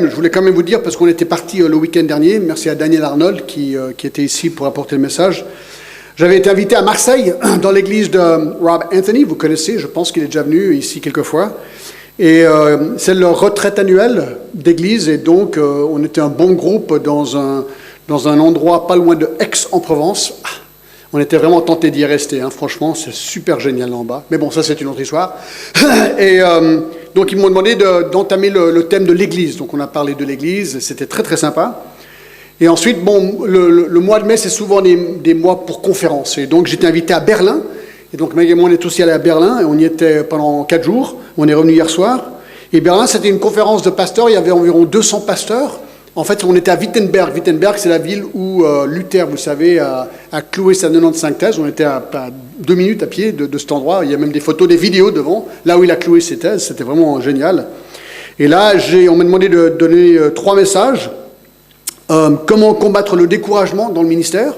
je voulais quand même vous dire, parce qu'on était parti le week-end dernier, merci à Daniel Arnold qui était ici pour apporter le message. J'avais été invité à Marseille, dans l'église de Rob Anthony, vous connaissez, je pense qu'il est déjà venu ici quelques fois. Et c'est leur retraite annuelle d'église, et donc on était un bon groupe dans un endroit pas loin de Aix en Provence. On était vraiment tentés d'y rester, hein. Franchement, c'est super génial là en bas. Mais bon, ça c'est une autre histoire. Et donc ils m'ont demandé d'entamer le thème de l'église. Donc on a parlé de l'église, c'était très très sympa. Et ensuite, bon, le mois de mai, c'est souvent des mois pour conférences. Et donc j'étais invité à Berlin. Et donc Meg et moi, on est aussi allés à Berlin, et on y était pendant 4 jours. On est revenu hier soir. Et Berlin, c'était une conférence de pasteurs, il y avait environ 200 pasteurs. En fait, on était à Wittenberg. Wittenberg, c'est la ville où Luther, vous savez, a cloué sa 95 thèses. On était à 2 minutes à pied de cet endroit. Il y a même des photos, des vidéos devant, là où il a cloué ses thèses. C'était vraiment génial. Et là, on m'a demandé de donner 3 messages. Comment combattre le découragement dans le ministère.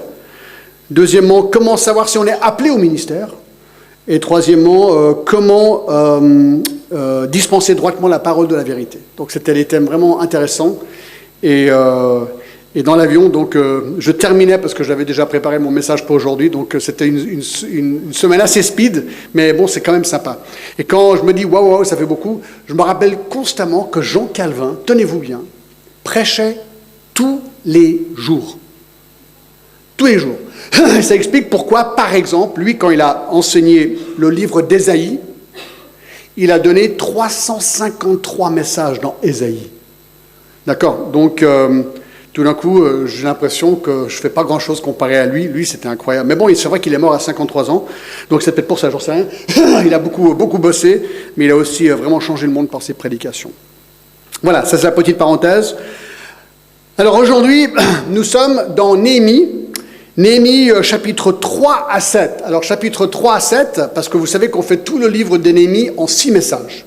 Deuxièmement, comment savoir si on est appelé au ministère. Et troisièmement, comment dispenser droitement la parole de la vérité. Donc c'était des thèmes vraiment intéressants. Et dans l'avion, donc, je terminais parce que j'avais déjà préparé mon message pour aujourd'hui. Donc c'était une semaine assez speed, mais bon, c'est quand même sympa. Et quand je me dis, waouh, ça fait beaucoup, je me rappelle constamment que Jean Calvin, tenez-vous bien, prêchait tous les jours. Tous les jours. Ça explique pourquoi, par exemple, lui, quand il a enseigné le livre d'Ésaïe, il a donné 353 messages dans Ésaïe. D'accord? Donc, tout d'un coup, j'ai l'impression que je ne fais pas grand-chose comparé à lui. Lui, c'était incroyable. Mais bon, c'est vrai qu'il est mort à 53 ans, donc c'est peut-être pour ça, j'en sais rien. Il a beaucoup bossé, mais il a aussi vraiment changé le monde par ses prédications. Voilà, ça c'est la petite parenthèse. Alors aujourd'hui, nous sommes dans Néhémie. Néhémie, chapitre 3 à 7. Alors, chapitre 3 à 7, parce que vous savez qu'on fait tout le livre de Néhémie en 6 messages.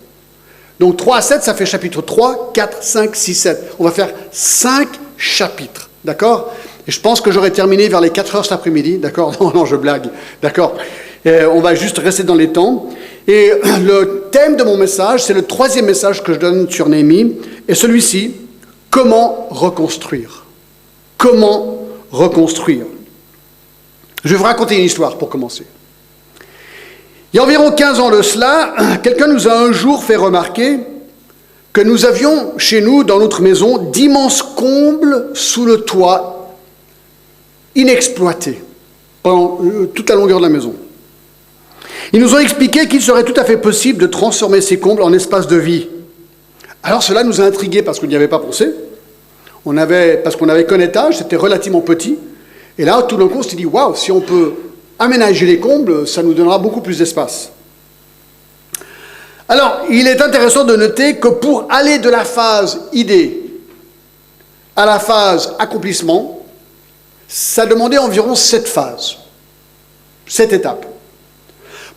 Donc, 3 à 7, ça fait chapitre 3, 4, 5, 6, 7. On va faire 5 chapitres, d'accord? Et je pense que j'aurai terminé vers les 4 heures cet après-midi, d'accord? Non, je blague, d'accord? On va juste rester dans les temps. Et le thème de mon message, c'est le 3e message que je donne sur Néhémie, et celui-ci, comment reconstruire? Comment reconstruire? Je vais vous raconter une histoire pour commencer. Il y a environ 15 ans de cela, quelqu'un nous a un jour fait remarquer que nous avions chez nous, dans notre maison, d'immenses combles sous le toit, inexploités, pendant toute la longueur de la maison. Ils nous ont expliqué qu'il serait tout à fait possible de transformer ces combles en espace de vie. Alors cela nous a intrigués parce qu'on n'y avait pas pensé. Parce qu'on n'avait qu'un étage, c'était relativement petit. Et là, tout d'un coup, on s'est dit, waouh, si on peut aménager les combles, ça nous donnera beaucoup plus d'espace. Alors, il est intéressant de noter que pour aller de la phase idée à la phase accomplissement, ça demandait environ 7 phases, 7 étapes.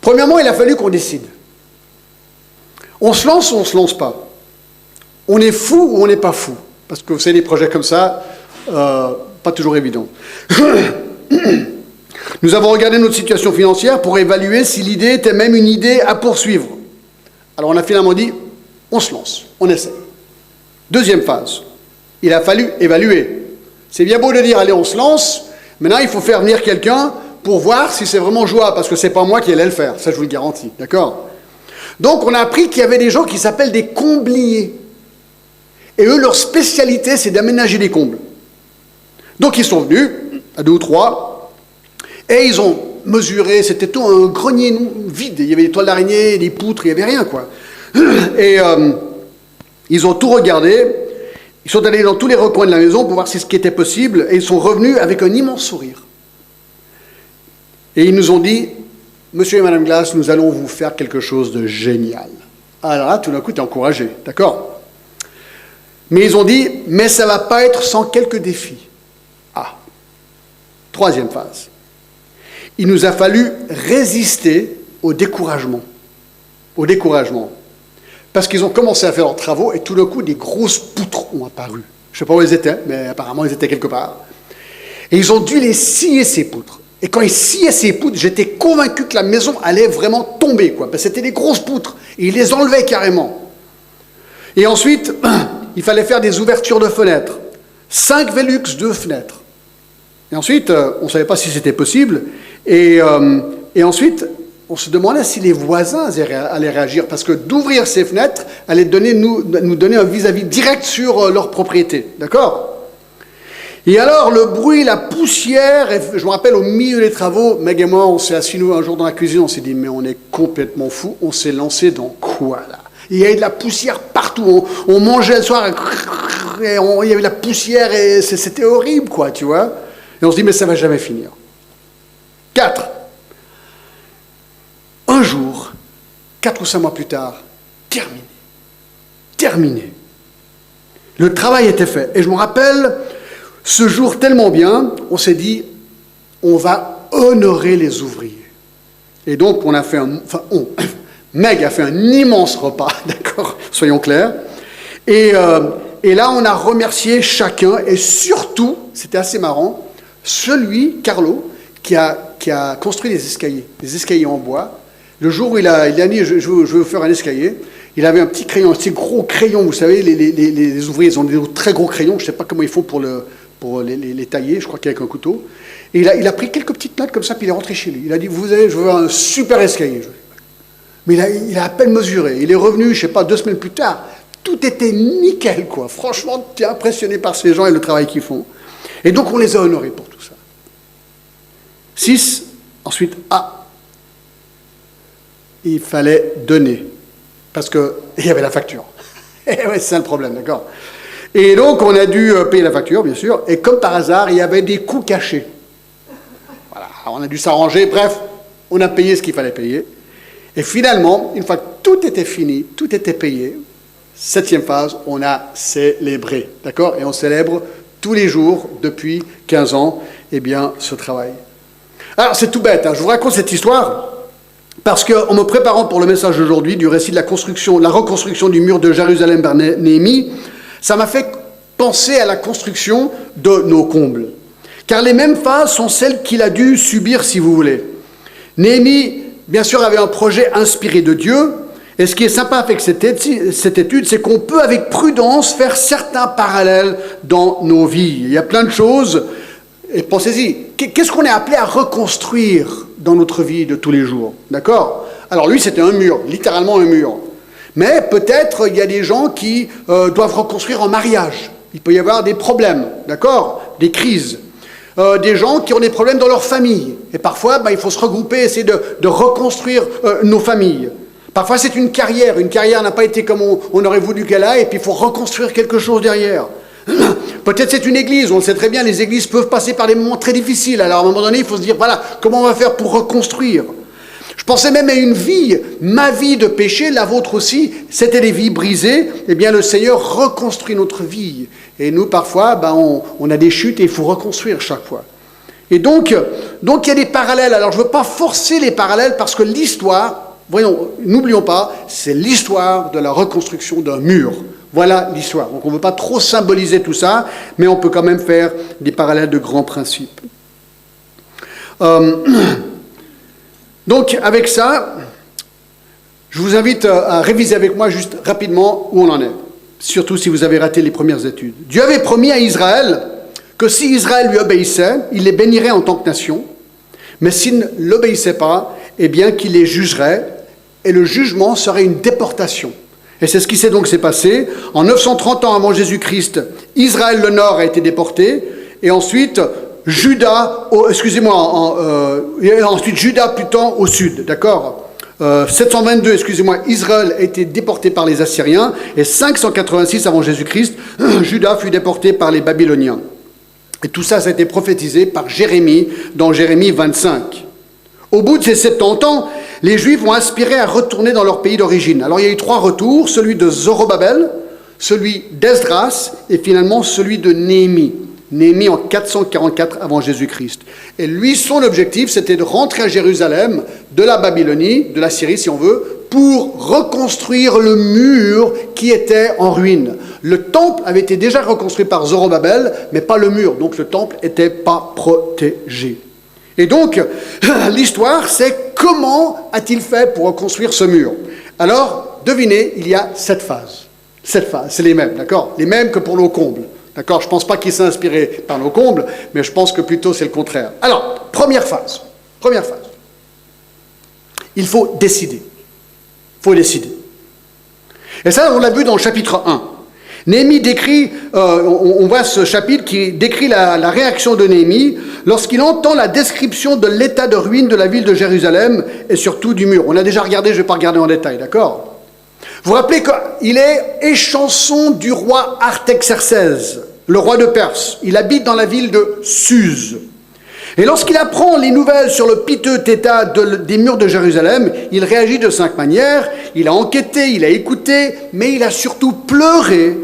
Premièrement, il a fallu qu'on décide. On se lance ou on ne se lance pas? On est fou ou on n'est pas fou? Parce que vous savez, des projets comme ça, pas toujours évident. Nous avons regardé notre situation financière pour évaluer si l'idée était même une idée à poursuivre. Alors on a finalement dit, on se lance, on essaie. Deuxième phase, il a fallu évaluer. C'est bien beau de dire, allez, on se lance, maintenant il faut faire venir quelqu'un pour voir si c'est vraiment jouable, parce que c'est pas moi qui allais le faire, ça je vous le garantis, d'accord? Donc on a appris qu'il y avait des gens qui s'appellent des combliers. Et eux, leur spécialité, c'est d'aménager des combles. Donc ils sont venus, à 2 ou 3, et ils ont mesuré, c'était tout un grenier vide, il y avait des toiles d'araignée, des poutres, il n'y avait rien, quoi. Et ils ont tout regardé, ils sont allés dans tous les recoins de la maison pour voir si ce qui était possible, et ils sont revenus avec un immense sourire. Et ils nous ont dit, monsieur et madame Glass, nous allons vous faire quelque chose de génial. Alors là, tout d'un coup, tu es encouragé, d'accord? Mais ils ont dit, mais ça ne va pas être sans quelques défis. Ah, 3e phase. Il nous a fallu résister au découragement. Au découragement. Parce qu'ils ont commencé à faire leurs travaux et tout d'un coup, des grosses poutres ont apparu. Je ne sais pas où elles étaient, mais apparemment, elles étaient quelque part. Et ils ont dû les scier, ces poutres. Et quand ils sciaient ces poutres, j'étais convaincu que la maison allait vraiment tomber, quoi. Parce que c'était des grosses poutres. Et ils les enlevaient carrément. Et ensuite, il fallait faire des ouvertures de fenêtres. 5 Velux, 2 fenêtres. Et ensuite, on ne savait pas si c'était possible. Et ensuite, on se demandait si les voisins allaient réagir, parce que d'ouvrir ces fenêtres allait nous donner un vis-à-vis direct sur leur propriété. D'accord ? Et alors, le bruit, la poussière, et je me rappelle au milieu des travaux, Meg et moi, on s'est assis nous un jour dans la cuisine, on s'est dit, mais on est complètement fous, on s'est lancé dans quoi là ? Il y avait de la poussière partout, on mangeait le soir, et il y avait de la poussière, et c'était horrible, quoi, tu vois. Et on se dit, mais ça va jamais finir. 4. Un jour, 4 ou 5 mois plus tard, terminé. Le travail était fait. Et je me rappelle, ce jour tellement bien, on s'est dit, on va honorer les ouvriers. Et donc, on a fait Meg a fait un immense repas, d'accord, soyons clairs. Et là, on a remercié chacun, et surtout, c'était assez marrant, Carlo, qui a construit des escaliers en bois. Le jour où il a dit, je veux vous faire un escalier, il avait un petit crayon, un petit gros crayon, vous savez, les ouvriers, ils ont des très gros crayons, je ne sais pas comment ils font pour les tailler, je crois qu'avec un couteau. Et il a pris quelques petites notes comme ça, puis il est rentré chez lui. Il a dit, je veux un super escalier. Mais il a à peine mesuré. Il est revenu, je ne sais pas, 2 semaines plus tard. Tout était nickel, quoi. Franchement, tu es impressionné par ces gens et le travail qu'ils font. Et donc, on les a honorés pour tout ça. 6, ensuite, il fallait donner. Parce qu'il y avait la facture. Et ouais, c'est ça le problème, d'accord. Et donc, on a dû payer la facture, bien sûr. Et comme par hasard, il y avait des coûts cachés. Voilà, on a dû s'arranger. Bref, on a payé ce qu'il fallait payer. Et finalement, une fois que tout était fini, tout était payé, 7e phase, on a célébré. D'accord ? Et on célèbre tous les jours, depuis 15 ans, ce travail. Alors, c'est tout bête, hein. Je vous raconte cette histoire parce qu'en me préparant pour le message d'aujourd'hui, du récit de la reconstruction du mur de Jérusalem par Néhémie, ça m'a fait penser à la construction de nos combles. Car les mêmes phases sont celles qu'il a dû subir, si vous voulez. Néhémie, bien sûr, avait un projet inspiré de Dieu. Et ce qui est sympa avec cette étude, c'est qu'on peut avec prudence faire certains parallèles dans nos vies. Il y a plein de choses. Et pensez-y, qu'est-ce qu'on est appelé à reconstruire dans notre vie de tous les jours? D'accord? Alors lui, c'était un mur, littéralement un mur. Mais peut-être il y a des gens qui doivent reconstruire un mariage. Il peut y avoir des problèmes, d'accord? Des crises. Des gens qui ont des problèmes dans leur famille. Et parfois, il faut se regrouper, essayer de reconstruire nos familles. Parfois, c'est une carrière. Une carrière n'a pas été comme on aurait voulu qu'elle aille, et puis il faut reconstruire quelque chose derrière. Peut-être c'est une église. On le sait très bien, les églises peuvent passer par des moments très difficiles. Alors, à un moment donné, il faut se dire, voilà, comment on va faire pour reconstruire? Je pensais même à une vie, ma vie de péché, la vôtre aussi, c'était des vies brisées. Eh bien, le Seigneur reconstruit notre vie. Et nous, parfois, on a des chutes et il faut reconstruire chaque fois. Et donc il y a des parallèles. Alors, je ne veux pas forcer les parallèles parce que l'histoire, voyons, n'oublions pas, c'est l'histoire de la reconstruction d'un mur. Voilà l'histoire. Donc, on ne veut pas trop symboliser tout ça, mais on peut quand même faire des parallèles de grands principes. Donc, avec ça, je vous invite à réviser avec moi juste rapidement où on en est, surtout si vous avez raté les premières études. Dieu avait promis à Israël que si Israël lui obéissait, il les bénirait en tant que nation, mais s'il ne l'obéissait pas, eh bien qu'il les jugerait, et le jugement serait une déportation. Et c'est ce qui s'est passé. En 930 ans avant Jésus-Christ, Israël le nord a été déporté, et ensuite Juda, ensuite Juda plutôt au sud, d'accord 722, Israël a été déporté par les Assyriens, et 586 avant Jésus-Christ, Juda fut déporté par les Babyloniens. Et tout ça, ça a été prophétisé par Jérémie, dans Jérémie 25. Au bout de ces 70 ans, les Juifs vont aspirer à retourner dans leur pays d'origine. Alors il y a eu 3 retours, celui de Zorobabel, celui d'Esdras, et finalement celui de Néhémie. Néhémie en 444 avant Jésus-Christ. Et lui, son objectif, c'était de rentrer à Jérusalem de la Babylonie, de la Syrie si on veut, pour reconstruire le mur qui était en ruine. Le temple avait été déjà reconstruit par Zorobabel, mais pas le mur, donc le temple n'était pas protégé. Et donc, l'histoire, c'est comment a-t-il fait pour reconstruire ce mur? Alors, devinez, il y a 7 phases. Cette phase, c'est les mêmes, d'accord? Les mêmes que pour nos combles. D'accord? Je ne pense pas qu'il s'est inspiré par nos combles, mais je pense que plutôt c'est le contraire. Alors, première phase. Première phase. Il faut décider. Il faut décider. Et ça, on l'a vu dans le chapitre 1. Néhémie décrit, on voit ce chapitre qui décrit la réaction de Néhémie lorsqu'il entend la description de l'état de ruine de la ville de Jérusalem et surtout du mur. On a déjà regardé, je ne vais pas regarder en détail, d'accord? Vous vous rappelez qu'il est échanson du roi Artaxerxès, le roi de Perse. Il habite dans la ville de Suse. Et lorsqu'il apprend les nouvelles sur le piteux état des murs de Jérusalem, il réagit de 5 manières. Il a enquêté, il a écouté, mais il a surtout pleuré.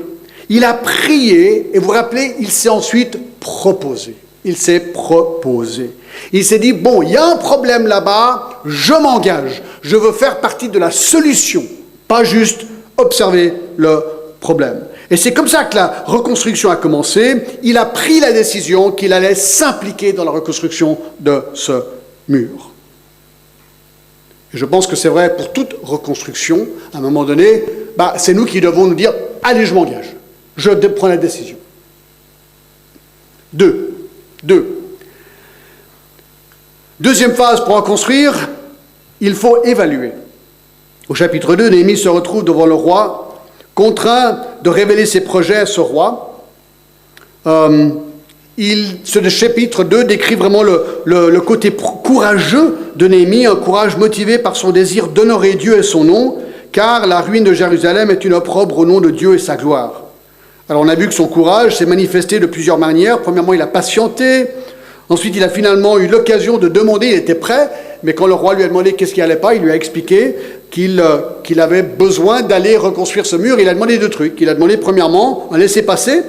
Il a prié, et vous vous rappelez, il s'est ensuite proposé. Il s'est proposé. Il s'est dit, bon, il y a un problème là-bas, je m'engage. Je veux faire partie de la solution, pas juste observer le problème. Et c'est comme ça que la reconstruction a commencé. Il a pris la décision qu'il allait s'impliquer dans la reconstruction de ce mur. Et je pense que c'est vrai pour toute reconstruction. À un moment donné, c'est nous qui devons nous dire, allez, je m'engage. Je prends la décision. Deuxième phase pour reconstruire, il faut évaluer. Au chapitre 2, Néhémie se retrouve devant le roi, contraint de révéler ses projets à ce roi. Ce chapitre 2 décrit vraiment le côté courageux de Néhémie, un courage motivé par son désir d'honorer Dieu et son nom, car la ruine de Jérusalem est une opprobre au nom de Dieu et sa gloire. Alors on a vu que son courage s'est manifesté de plusieurs manières. Premièrement, il a patienté. Ensuite, il a finalement eu l'occasion de demander, il était prêt, mais quand le roi lui a demandé qu'est-ce qui n'allait pas, il lui a expliqué qu'il avait besoin d'aller reconstruire ce mur. Il a demandé 2 trucs. Il a demandé premièrement un laissez-passer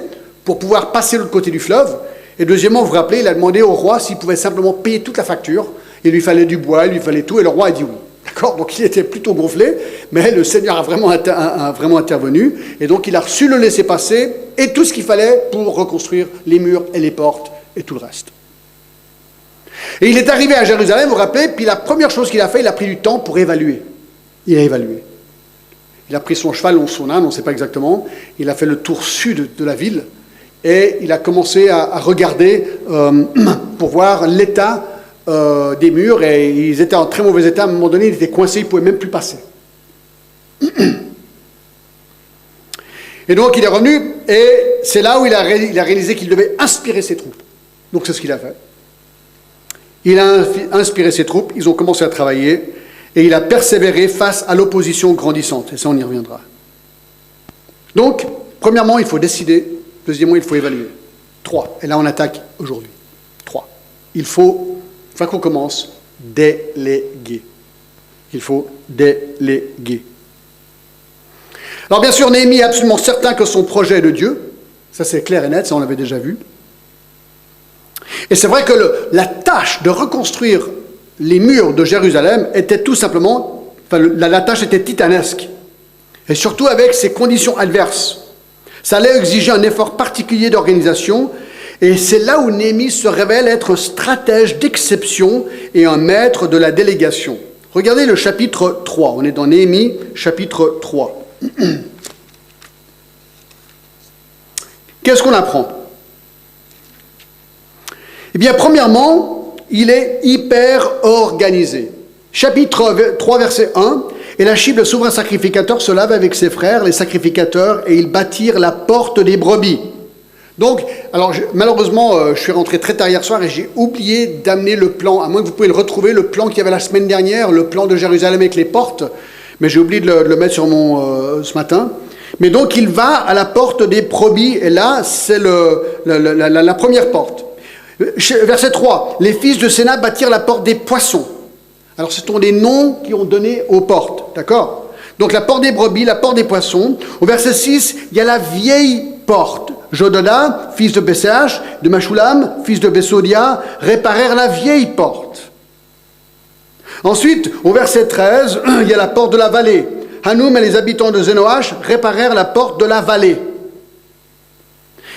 pour pouvoir passer de l'autre côté du fleuve. Et deuxièmement, vous vous rappelez, il a demandé au roi s'il pouvait simplement payer toute la facture. Il lui fallait du bois, il lui fallait tout, et le roi a dit oui. D'accord? Donc il était plutôt gonflé, mais le Seigneur a vraiment intervenu, et donc il a reçu le laissez-passer et tout ce qu'il fallait pour reconstruire les murs et les portes et tout le reste. Et il est arrivé à Jérusalem, vous vous rappelez, puis la première chose qu'il a fait, il a pris du temps pour évaluer. Il a évalué. Il a pris son cheval ou son âne, on ne sait pas exactement, il a fait le tour sud de la ville, et il a commencé à regarder pour voir l'état des murs, et ils étaient en très mauvais état. À un moment donné, ils étaient coincés, ils ne pouvaient même plus passer. Et donc, il est revenu, et c'est là où il a réalisé qu'il devait inspirer ses troupes. Donc, c'est ce qu'il a fait. Il a inspiré ses troupes, ils ont commencé à travailler, et il a persévéré face à l'opposition grandissante. Et ça, on y reviendra. Donc, premièrement, il faut décider. Deuxièmement, il faut évaluer. 3. Et là, on attaque aujourd'hui. 3. Il faut, enfin qu'on commence, déléguer. Il faut déléguer. Alors, bien sûr, Néhémie est absolument certain que son projet est de Dieu. Ça, c'est clair et net, ça, on l'avait déjà vu. Et c'est vrai que la tâche de reconstruire les murs de Jérusalem était tout simplement, la tâche était titanesque. Et surtout avec ces conditions adverses. Ça allait exiger un effort particulier d'organisation, et c'est là où Néhémie se révèle être un stratège d'exception et un maître de la délégation. Regardez le chapitre 3, on est dans Néhémie, chapitre 3. Qu'est-ce qu'on apprend? Eh bien, premièrement, il est hyper organisé. Chapitre 3, verset 1. « Élachib, le souverain sacrificateur, se lave avec ses frères, les sacrificateurs, et ils bâtirent la porte des brebis. » Donc, alors malheureusement, je suis rentré très tard hier soir et j'ai oublié d'amener le plan, à moins que vous pouvez le retrouver, le plan qu'il y avait la semaine dernière, le plan de Jérusalem avec les portes, mais j'ai oublié de le mettre sur ce matin. Mais donc, il va à la porte des brebis, et là, c'est la première porte. Verset 3, « Les fils de Sénat bâtirent la porte des poissons. » Alors, ce sont des noms qui ont donné aux portes, d'accord? Donc, la porte des brebis, la porte des poissons. Au verset 6, il y a la vieille porte. Jodada, fils de Besséach, de Machoulam, fils de Bessodia, réparèrent la vieille porte. Ensuite, au verset 13, il y a la porte de la vallée. Hanoum et les habitants de Zénoach réparèrent la porte de la vallée.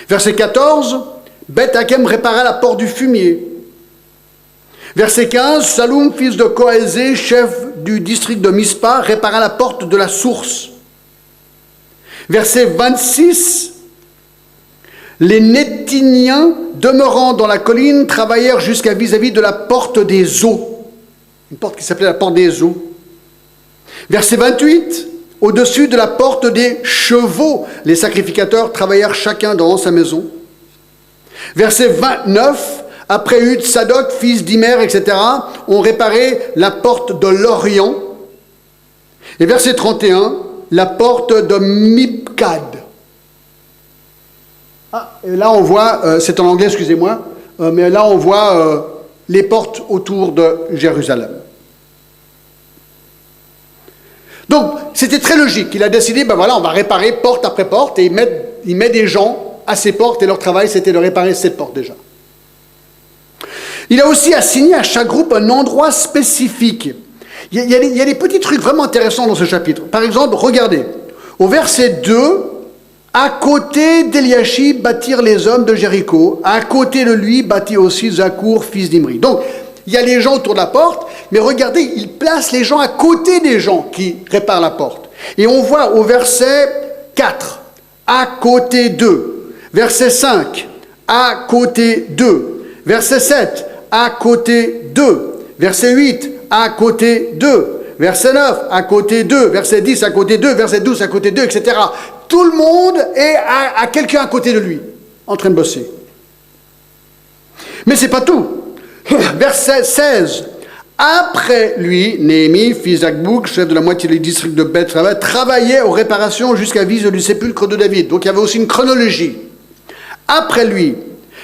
Verset 14, Beth Hakem répara la porte du fumier. Verset 15, Saloum, fils de Kohézé, chef du district de Mispa, répara la porte de la source. Verset 26, les Nétiniens, demeurant dans la colline, travaillèrent jusqu'à vis-à-vis de la porte des eaux. Une porte qui s'appelait la porte des eaux. Verset 28, au-dessus de la porte des chevaux, les sacrificateurs travaillèrent chacun dans sa maison. Verset 29, après Hud, Sadok, fils d'Imer, etc., ont réparé la porte de l'Orient. Et verset 31, la porte de Mipkad. Ah, et là on voit, c'est en anglais, excusez-moi, mais là on voit les portes autour de Jérusalem. Donc, c'était très logique. Il a décidé, ben voilà, on va réparer porte après porte, et il met des gens à ces portes, et leur travail, c'était de réparer cette porte déjà. Il a aussi assigné à chaque groupe un endroit spécifique. Il y a des petits trucs vraiment intéressants dans ce chapitre. Par exemple, regardez, au verset 2, à côté d'Eliashib bâtirent les hommes de Jéricho, à côté de lui bâtit aussi Zakour, fils d'Imri. Donc, il y a les gens autour de la porte, mais regardez, il place les gens à côté des gens qui réparent la porte. Et on voit au verset 4, à côté d'eux. Verset 5, à côté d'eux. Verset 7, à côté d'eux. Verset 8, à côté d'eux. Verset 9, à côté d'eux. Verset 10, à côté d'eux. Verset 12, à côté d'eux, etc. Tout le monde est à quelqu'un à côté de lui, en train de bosser. Mais c'est pas tout. Verset 16. Après lui, Néhémie, fils d'Akbouk, chef de la moitié du district de Beth-Rabat, travaillait aux réparations jusqu'à vis du sépulcre de David. Donc il y avait aussi une chronologie. Après lui,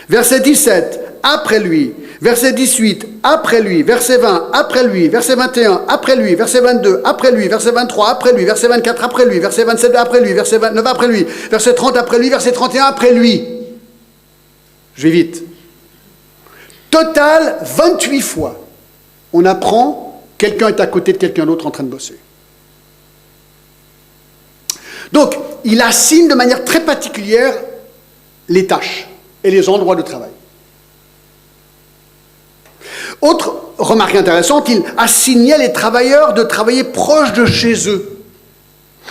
verset 17, après lui, verset 18, après lui, verset 20, après lui, verset 21, après lui, verset 22, après lui, verset 23, après lui, verset 24, après lui, verset 27, après lui, verset 29, après lui, verset 30, après lui, verset 31, après lui. Je vais vite. Total, 28 fois, on apprend quelqu'un est à côté de quelqu'un d'autre en train de bosser. Donc, il assigne de manière très particulière les tâches et les endroits de travail. Autre remarque intéressante, il assignait les travailleurs de travailler proche de chez eux.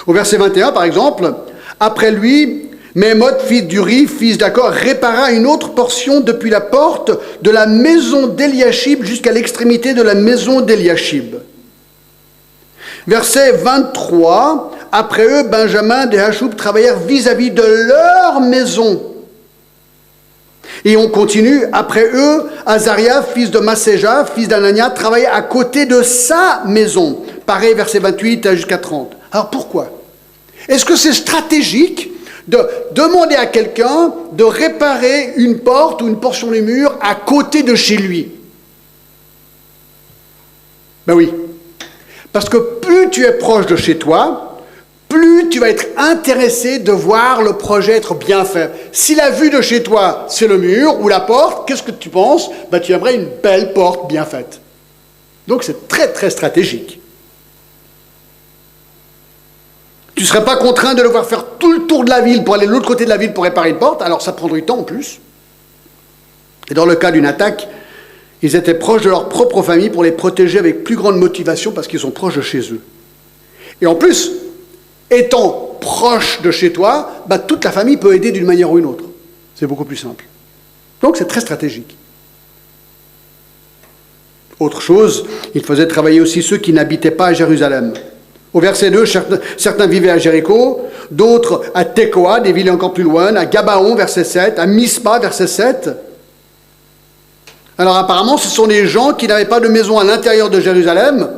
Au verset 21, par exemple, après lui, Méhémoth, fils d'Uri, fils d'Akor, répara une autre portion depuis la porte de la maison d'Eliashib jusqu'à l'extrémité de la maison d'Eliashib. Verset 23, après eux, Benjamin et Hachoub travaillèrent vis-à-vis de leur maison. Et on continue, après eux, Azaria, fils de Masséja, fils d'Anania, travaillait à côté de sa maison. Pareil, verset 28 jusqu'à 30. Alors pourquoi? Est-ce que c'est stratégique de demander à quelqu'un de réparer une porte ou une portion du mur à côté de chez lui? Ben oui. Parce que plus tu es proche de chez toi, plus tu vas être intéressé de voir le projet être bien fait. Si la vue de chez toi, c'est le mur ou la porte, qu'est-ce que tu penses? Ben, tu aimerais une belle porte bien faite. Donc c'est très très stratégique. Tu ne serais pas contraint de devoir faire tout le tour de la ville pour aller de l'autre côté de la ville pour réparer une porte, alors ça prendrait du temps en plus. Et dans le cas d'une attaque, ils étaient proches de leur propre famille pour les protéger avec plus grande motivation parce qu'ils sont proches de chez eux. Et en plus, étant proche de chez toi, bah, toute la famille peut aider d'une manière ou une autre. C'est beaucoup plus simple. Donc c'est très stratégique. Autre chose, il faisait travailler aussi ceux qui n'habitaient pas à Jérusalem. Au verset 2, certains vivaient à Jéricho, d'autres à Tekoa, des villes encore plus loin, à Gabaon, verset 7, à Mispa, verset 7. Alors apparemment, ce sont des gens qui n'avaient pas de maison à l'intérieur de Jérusalem,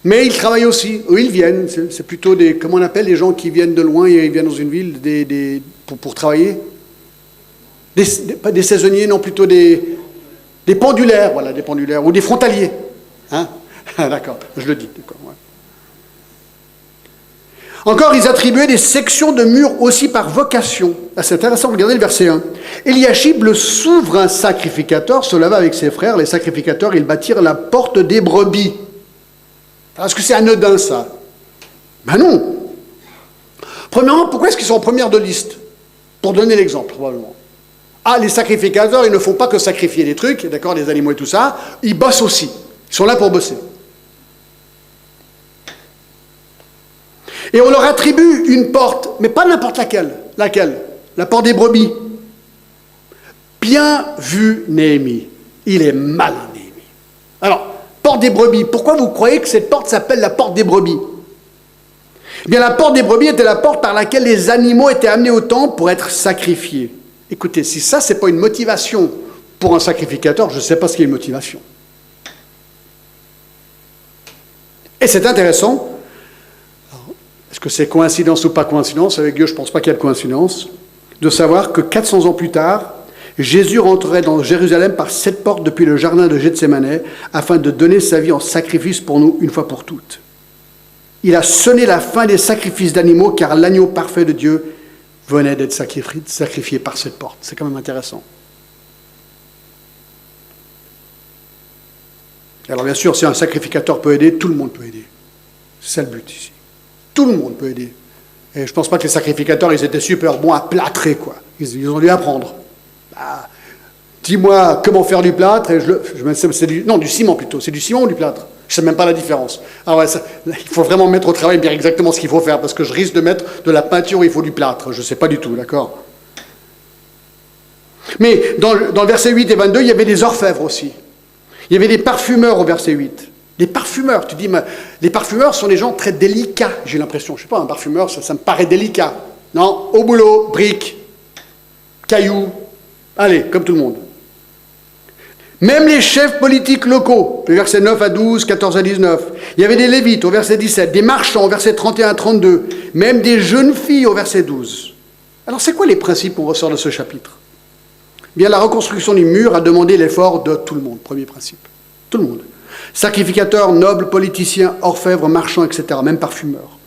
mais ils travaillent aussi. Eux, ils viennent. C'est plutôt des, comment on appelle les gens qui viennent de loin et ils viennent dans une ville pour travailler? Pas des saisonniers, non, plutôt des pendulaires, voilà, des pendulaires, ou des frontaliers. Hein? D'accord, je le dis. D'accord, ouais. Encore, ils attribuaient des sections de murs aussi par vocation. Ah, c'est intéressant, regardez le verset 1. Eliashib, le souverain sacrificateur, se leva avec ses frères. Les sacrificateurs, ils bâtirent la porte des brebis. Est-ce que c'est anodin, ça? Ben non. Premièrement, pourquoi est-ce qu'ils sont en première de liste? Pour donner l'exemple, probablement. Ah, les sacrificateurs, ils ne font pas que sacrifier des trucs, d'accord, des animaux et tout ça, ils bossent aussi. Ils sont là pour bosser. Et on leur attribue une porte, mais pas n'importe laquelle. Laquelle? La porte des brebis. Bien vu, Néhémie. Il est malin, Néhémie. Alors, porte des brebis. Pourquoi vous croyez que cette porte s'appelle la porte des brebis? Eh bien, la porte des brebis était la porte par laquelle les animaux étaient amenés au temple pour être sacrifiés. Écoutez, si ça, ce n'est pas une motivation pour un sacrificateur, je ne sais pas ce qu'est une motivation. Et c'est intéressant. Est-ce que c'est coïncidence ou pas coïncidence? Avec Dieu, je ne pense pas qu'il y a de coïncidence. De savoir que 400 ans plus tard, Jésus rentrerait dans Jérusalem par cette porte depuis le jardin de Gethsémanès afin de donner sa vie en sacrifice pour nous une fois pour toutes. Il a sonné la fin des sacrifices d'animaux car l'agneau parfait de Dieu venait d'être sacrifié par cette porte. C'est quand même intéressant. Alors bien sûr, si un sacrificateur peut aider, tout le monde peut aider. C'est ça le but ici. Tout le monde peut aider. Et je ne pense pas que les sacrificateurs, ils étaient super bons à plâtrer, quoi. Ils ont dû apprendre. Bah, dis-moi comment faire du plâtre, et du ciment plutôt. C'est du ciment ou du plâtre? Je ne sais même pas la différence. Ah ouais, il faut vraiment mettre au travail bien exactement ce qu'il faut faire, parce que je risque de mettre de la peinture où il faut du plâtre. Je ne sais pas du tout, d'accord? Mais dans le verset 8 et 22, il y avait des orfèvres aussi. Il y avait des parfumeurs au verset 8. Les parfumeurs, tu dis, mais les parfumeurs sont des gens très délicats, j'ai l'impression. Je ne sais pas, un parfumeur, ça me paraît délicat. Non, au boulot, briques, cailloux, allez, comme tout le monde. Même les chefs politiques locaux, versets 9 à 12, 14 à 19. Il y avait des lévites au verset 17, des marchands au verset 31 à 32, même des jeunes filles au verset 12. Alors c'est quoi les principes qu'on ressort de ce chapitre? Bien, la reconstruction du mur a demandé l'effort de tout le monde, premier principe. Tout le monde. Sacrificateurs, nobles, politiciens, orfèvres, marchands, etc., même parfumeurs.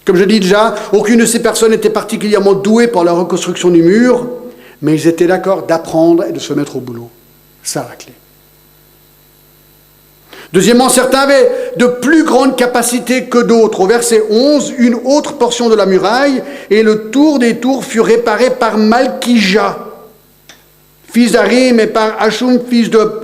Comme je dis déjà, aucune de ces personnes n'était particulièrement douée pour la reconstruction du mur, mais ils étaient d'accord d'apprendre et de se mettre au boulot. Ça, la clé. Deuxièmement, certains avaient de plus grandes capacités que d'autres. Au verset 11, une autre portion de la muraille et le tour des tours fut réparé par Malkija, fils d'Arim, et par Hashum, fils de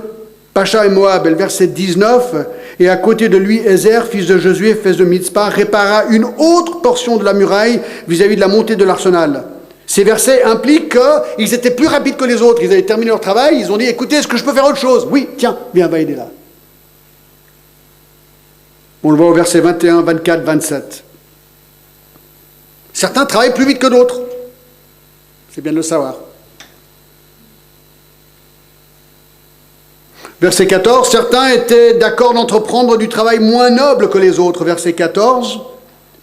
Pacha et Moab. Et le verset 19, et à côté de lui, Ézer, fils de Josué, fils de Mitzpah, répara une autre portion de la muraille vis-à-vis de la montée de l'arsenal. Ces versets impliquent qu'ils étaient plus rapides que les autres. Ils avaient terminé leur travail, ils ont dit, écoutez, est-ce que je peux faire autre chose? Oui, tiens, viens, va aider là. On le voit au verset 21, 24, 27. Certains travaillent plus vite que d'autres. C'est bien de le savoir. Verset 14, certains étaient d'accord d'entreprendre du travail moins noble que les autres. Verset 14,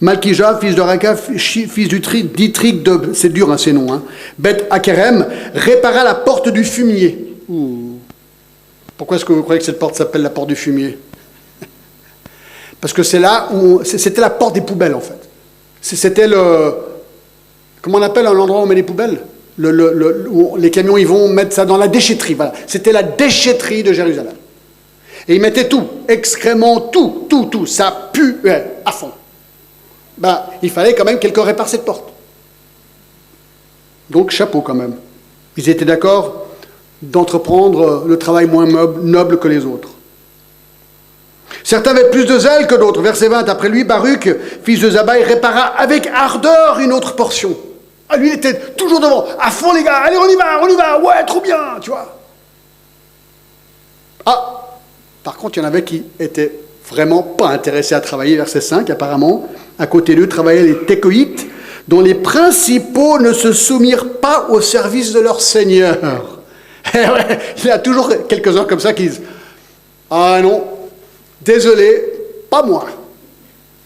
Malkija, fils de Raka, fils d'Itrik de... C'est dur, hein, ces noms. Hein, Beth Akerem, répara la porte du fumier. Pourquoi est-ce que vous croyez que cette porte s'appelle la porte du fumier? Parce que c'est là où... C'était la porte des poubelles, en fait. C'était le... Comment on appelle un endroit où on met les poubelles? Où les camions, ils vont mettre ça dans la déchetterie. Voilà. C'était la déchetterie de Jérusalem. Et ils mettaient tout, excréments, tout. Ça puait à fond. Il fallait quand même quelqu'un répare cette porte. Donc, chapeau quand même. Ils étaient d'accord d'entreprendre le travail moins noble que les autres. Certains avaient plus de zèle que d'autres. Verset 20, après lui, Baruch, fils de Zabai, répara avec ardeur une autre portion. Ah, lui, il était toujours devant. À fond, les gars, allez, on y va, ouais, trop bien, tu vois. Ah, par contre, il y en avait qui étaient vraiment pas intéressés à travailler, verset 5, apparemment. À côté d'eux travaillaient les Técoïtes, dont les principaux ne se soumirent pas au service de leur Seigneur. Et ouais, il y a toujours quelques-uns comme ça qui disent « Ah non, désolé, pas moi. »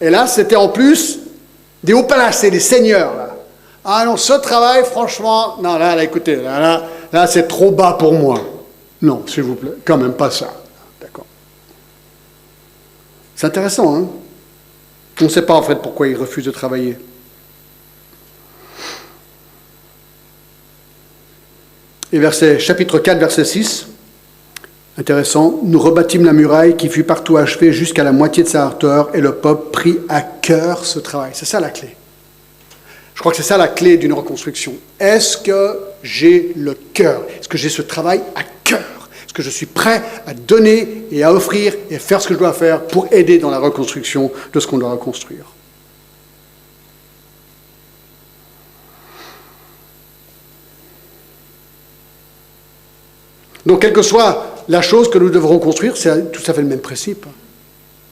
Et là, c'était en plus des hauts placés, des seigneurs, là. Ah non, ce travail, franchement, non, là, écoutez, là, c'est trop bas pour moi. Non, s'il vous plaît, quand même pas ça. D'accord. C'est intéressant, hein? On ne sait pas, en fait, pourquoi ils refusent de travailler. Et chapitre 4, verset 6, intéressant, nous rebâtîmes la muraille qui fut partout achevée jusqu'à la moitié de sa hauteur, et le peuple prit à cœur ce travail. C'est ça la clé. Je crois que c'est ça la clé d'une reconstruction. Est-ce que j'ai le cœur? Est-ce que j'ai ce travail à cœur? Est-ce que je suis prêt à donner et à offrir et à faire ce que je dois faire pour aider dans la reconstruction de ce qu'on doit reconstruire? Donc, quelle que soit la chose que nous devrons construire, c'est tout à fait le même principe.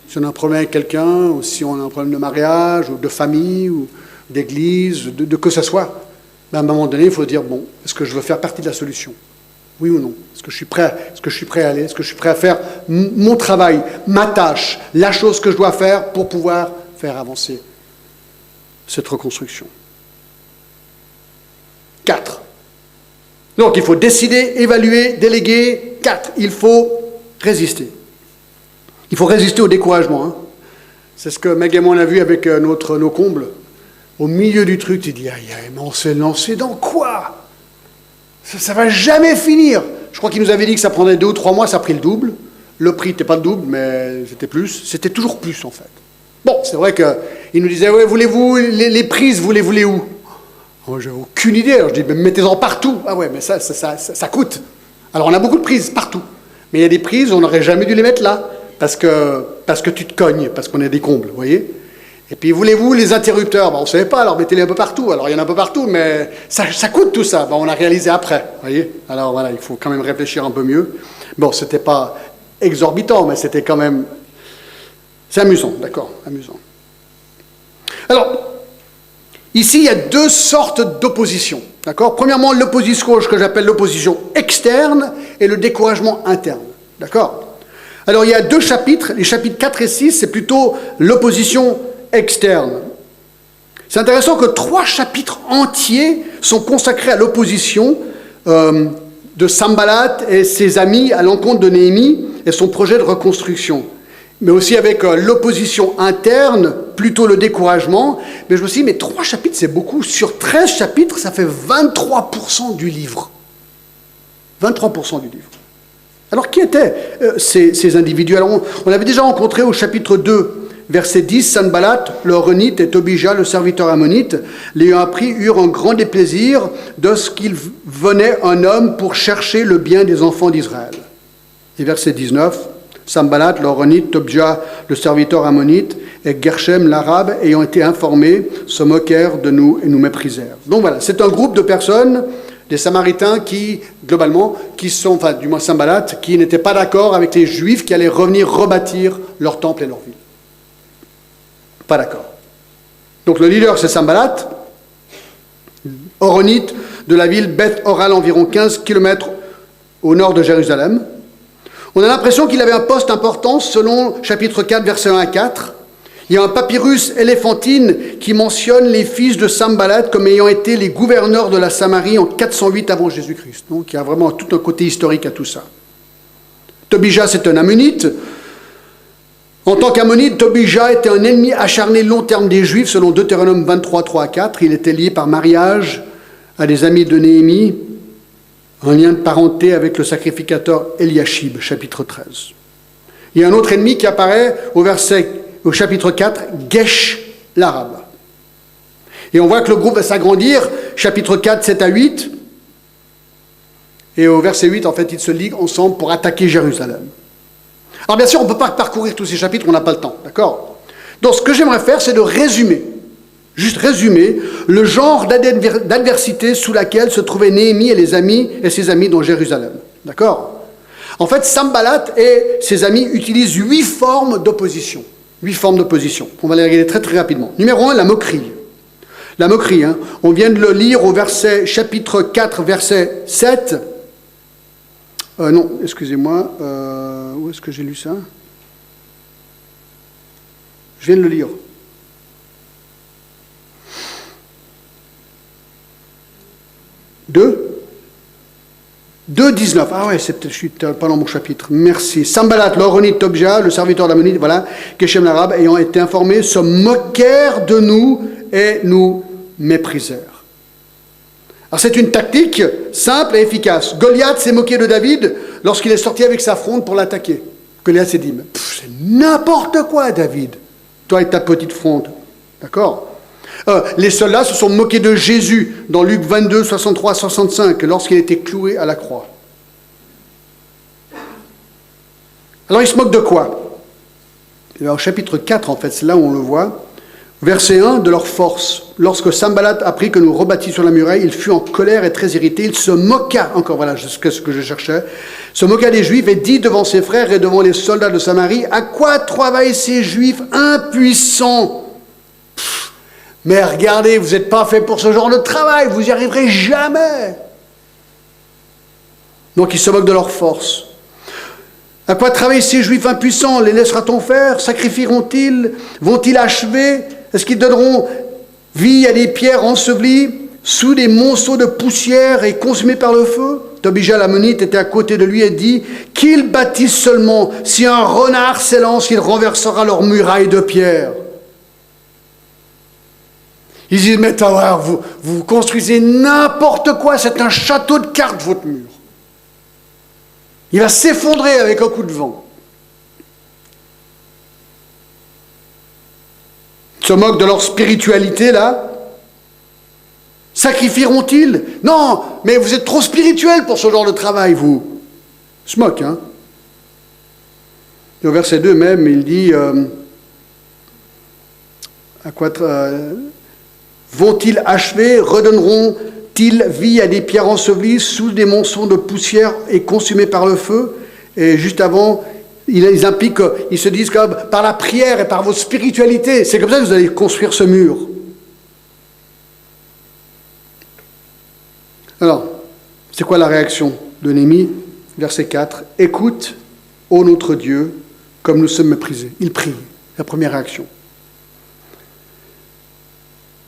Si on a un problème avec quelqu'un, ou si on a un problème de mariage, ou de famille, ou d'église, de que ce soit, ben à un moment donné, il faut dire, bon, est-ce que je veux faire partie de la solution? Oui ou non? Est-ce que je suis prêt à aller? Est-ce que je suis prêt à faire mon travail, ma tâche, la chose que je dois faire pour pouvoir faire avancer cette reconstruction? 4. Donc, il faut décider, évaluer, déléguer. 4. Il faut résister. Il faut résister au découragement. Hein. C'est ce que Meg et moi on a vu avec nos combles. Au milieu du truc, tu dis, aïe, aïe, mais on s'est lancé dans quoi? Ça ne va jamais finir. Je crois qu'il nous avait dit que ça prendrait 2 ou 3 mois, ça a pris le double. Le prix n'était pas le double, mais c'était plus. C'était toujours plus, en fait. Bon, c'est vrai qu'il nous disait, ouais, voulez-vous, les prises, vous les voulez où? Moi, j'ai aucune idée. Alors, je dis, mais mettez-en partout. Ah ouais, mais ça coûte. Alors, on a beaucoup de prises partout. Mais il y a des prises, on n'aurait jamais dû les mettre là. Parce que tu te cognes, parce qu'on est des combles, vous voyez? Et puis, voulez-vous les interrupteurs? On ne savait pas, alors mettez-les un peu partout. Alors, il y en a un peu partout, mais ça coûte tout ça. On a réalisé après, vous voyez? Alors, voilà, il faut quand même réfléchir un peu mieux. Bon, ce n'était pas exorbitant, mais c'était quand même... C'est amusant, d'accord, amusant. Alors, ici, il y a 2 sortes d'opposition, d'accord? Premièrement, l'opposition que j'appelle l'opposition externe et le découragement interne, d'accord? Alors, il y a 2 chapitres, les chapitres 4 et 6, c'est plutôt l'opposition externe. C'est intéressant que 3 chapitres entiers sont consacrés à l'opposition de Sanballat et ses amis à l'encontre de Néhémie et son projet de reconstruction. Mais aussi avec l'opposition interne, plutôt le découragement. Mais je me suis dit, mais 3 chapitres, c'est beaucoup. Sur 13 chapitres, ça fait 23% du livre. 23% du livre. Alors, qui étaient ces individus? Alors, on avait déjà rencontré au chapitre 2, verset 10, Sanballat, le Horonite, et Tobija, le serviteur ammonite, l'ayant appris, eurent un grand déplaisir de ce qu'il venait un homme pour chercher le bien des enfants d'Israël. Et verset 19, Sanballat, le Horonite, Tobija, le serviteur ammonite, et Gerchem, l'arabe, ayant été informés, se moquèrent de nous et nous méprisèrent. Donc voilà, c'est un groupe de personnes, des Samaritains qui, globalement, enfin du moins Sanballat, qui n'étaient pas d'accord avec les Juifs qui allaient revenir rebâtir leur temple et leur ville. Pas d'accord. Donc le leader, c'est Sanballat, Horonite, de la ville Beth Oral, environ 15 km au nord de Jérusalem. On a l'impression qu'il avait un poste important selon chapitre 4, versets 1 à 4. Il y a un papyrus éléphantine qui mentionne les fils de Sanballat comme ayant été les gouverneurs de la Samarie en 408 avant Jésus-Christ. Donc il y a vraiment tout un côté historique à tout ça. Tobija, c'est un ammonite. En tant qu'ammonite, Tobija était un ennemi acharné long terme des Juifs, selon Deutéronome 23, 3 à 4. Il était lié par mariage à des amis de Néhémie, un lien de parenté avec le sacrificateur Eliashib, chapitre 13. Il y a un autre ennemi qui apparaît au chapitre 4, Gesh, l'arabe. Et on voit que le groupe va s'agrandir, chapitre 4, 7 à 8. Et au verset 8, en fait, ils se liguent ensemble pour attaquer Jérusalem. Alors bien sûr, on ne peut pas parcourir tous ces chapitres, on n'a pas le temps, d'accord? Donc ce que j'aimerais faire, c'est de résumer, juste résumer, le genre d'adversité sous laquelle se trouvaient Néhémie et ses amis dans Jérusalem, d'accord? En fait, Sanballat et ses amis utilisent 8 formes d'opposition. 8 formes d'opposition. On va les regarder très très rapidement. Numéro 1, la moquerie. La moquerie, hein. On vient de le lire au chapitre 4, verset 7. Non, excusez-moi. Où est-ce que j'ai lu ça? Je viens de le lire. Deux, 19. Ah ouais, je suis pas dans mon chapitre. Merci. Sanballat, l'Horonite, Tobija, le serviteur d'Ammonite, voilà, Geshem l'arabe, ayant été informés, se moquèrent de nous et nous méprisèrent. Alors c'est une tactique simple et efficace. Goliath s'est moqué de David lorsqu'il est sorti avec sa fronde pour l'attaquer. Goliath s'est dit, mais c'est n'importe quoi, David, toi et ta petite fronde. D'accord? Les soldats se sont moqués de Jésus dans Luc 22, 63, 65, lorsqu'il était cloué à la croix. Alors ils se moquent de quoi? Au chapitre 4, en fait, c'est là où on le voit, Verset 1, de leur force. Lorsque Sanballat apprit que nous rebâtissions la muraille, il fut en colère et très irrité. Il se moqua, encore voilà ce que je cherchais, se moqua des Juifs et dit devant ses frères et devant les soldats de Samarie, à quoi travaillent ces Juifs impuissants? Mais regardez, vous n'êtes pas fait pour ce genre de travail, vous n'y arriverez jamais. Donc il se moque de leur force. À quoi travaillent ces Juifs impuissants? Les laissera-t-on faire? Sacrifieront-ils? Vont-ils achever? Est-ce qu'ils donneront vie à des pierres ensevelies sous des monceaux de poussière et consumées par le feu? Tobija l'ammonite était à côté de lui et dit, qu'ils bâtissent seulement, si un renard s'élance, il renversera leurs murailles de pierre. Ils disent, mais vous construisez n'importe quoi, c'est un château de cartes, votre mur. Il va s'effondrer avec un coup de vent. Ils se moquent de leur spiritualité, là. Sacrifieront-ils? Non, mais vous êtes trop spirituel pour ce genre de travail, vous. Ils se moquent, hein. Et au verset 2 même, il dit, vont-ils achever? Redonneront-ils vie à des pierres ensevelies sous des monceaux de poussière et consumées par le feu? Et juste avant, ils impliquent, ils se disent que par la prière et par votre spiritualité, c'est comme ça que vous allez construire ce mur. Alors, c'est quoi la réaction de Néhémie? Verset 4. Écoute, ô notre Dieu, comme nous sommes méprisés. Il prie, la première réaction.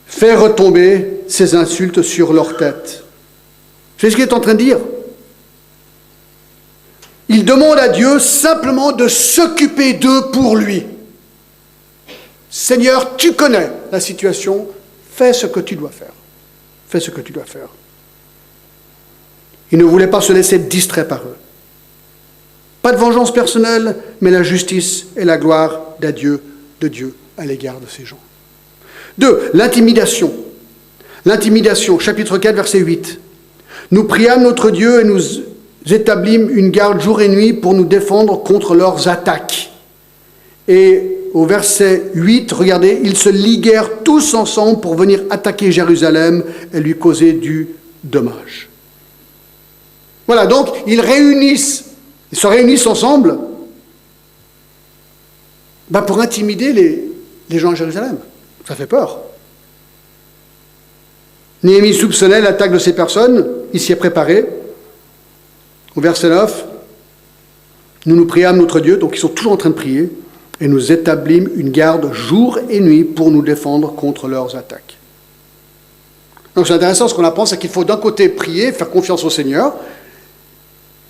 Fais retomber ces insultes sur leur tête. C'est ce qu'il est en train de dire. Il demande à Dieu simplement de s'occuper d'eux pour lui. Seigneur, tu connais la situation, fais ce que tu dois faire. Fais ce que tu dois faire. Il ne voulait pas se laisser distraire par eux. Pas de vengeance personnelle, mais la justice et la gloire de Dieu à l'égard de ces gens. 2. L'intimidation. L'intimidation, chapitre 4, verset 8. Nous priâmes notre Dieu et nous établîmes une garde jour et nuit pour nous défendre contre leurs attaques. Et au verset 8, regardez, ils se liguèrent tous ensemble pour venir attaquer Jérusalem et lui causer du dommage. Voilà, donc ils se réunissent ensemble pour intimider les gens à Jérusalem. Ça fait peur. Néhémie soupçonnait l'attaque de ces personnes, il s'y est préparé. Au verset 9, nous nous priâmes notre Dieu, donc ils sont toujours en train de prier, et nous établîmes une garde jour et nuit pour nous défendre contre leurs attaques. Donc c'est intéressant, ce qu'on apprend, c'est qu'il faut d'un côté prier, faire confiance au Seigneur,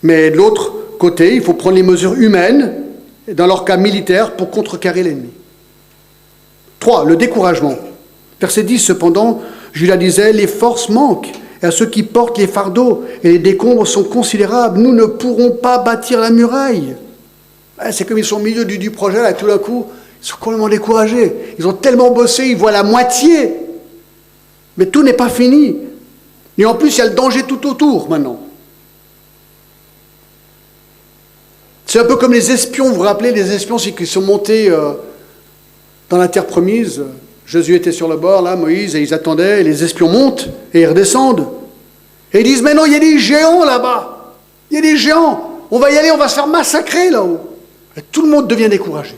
mais de l'autre côté, il faut prendre les mesures humaines, dans leur cas militaire, pour contrecarrer l'ennemi. 3. Le découragement. Verset 10, cependant, Judas disait, les forces manquent à ceux qui portent les fardeaux, et les décombres sont considérables. Nous ne pourrons pas bâtir la muraille. C'est comme ils sont au milieu du projet, là, et tout d'un coup, ils sont complètement découragés. Ils ont tellement bossé, ils voient la moitié. Mais tout n'est pas fini. Et en plus, il y a le danger tout autour, maintenant. C'est un peu comme les espions, vous vous rappelez, les espions qui sont montés dans la terre promise. Jésus était sur le bord, là, Moïse, et ils attendaient, et les espions montent, et ils redescendent. Et ils disent, mais non, il y a des géants là-bas. Il y a des géants. On va y aller, on va se faire massacrer là-haut. Et tout le monde devient découragé.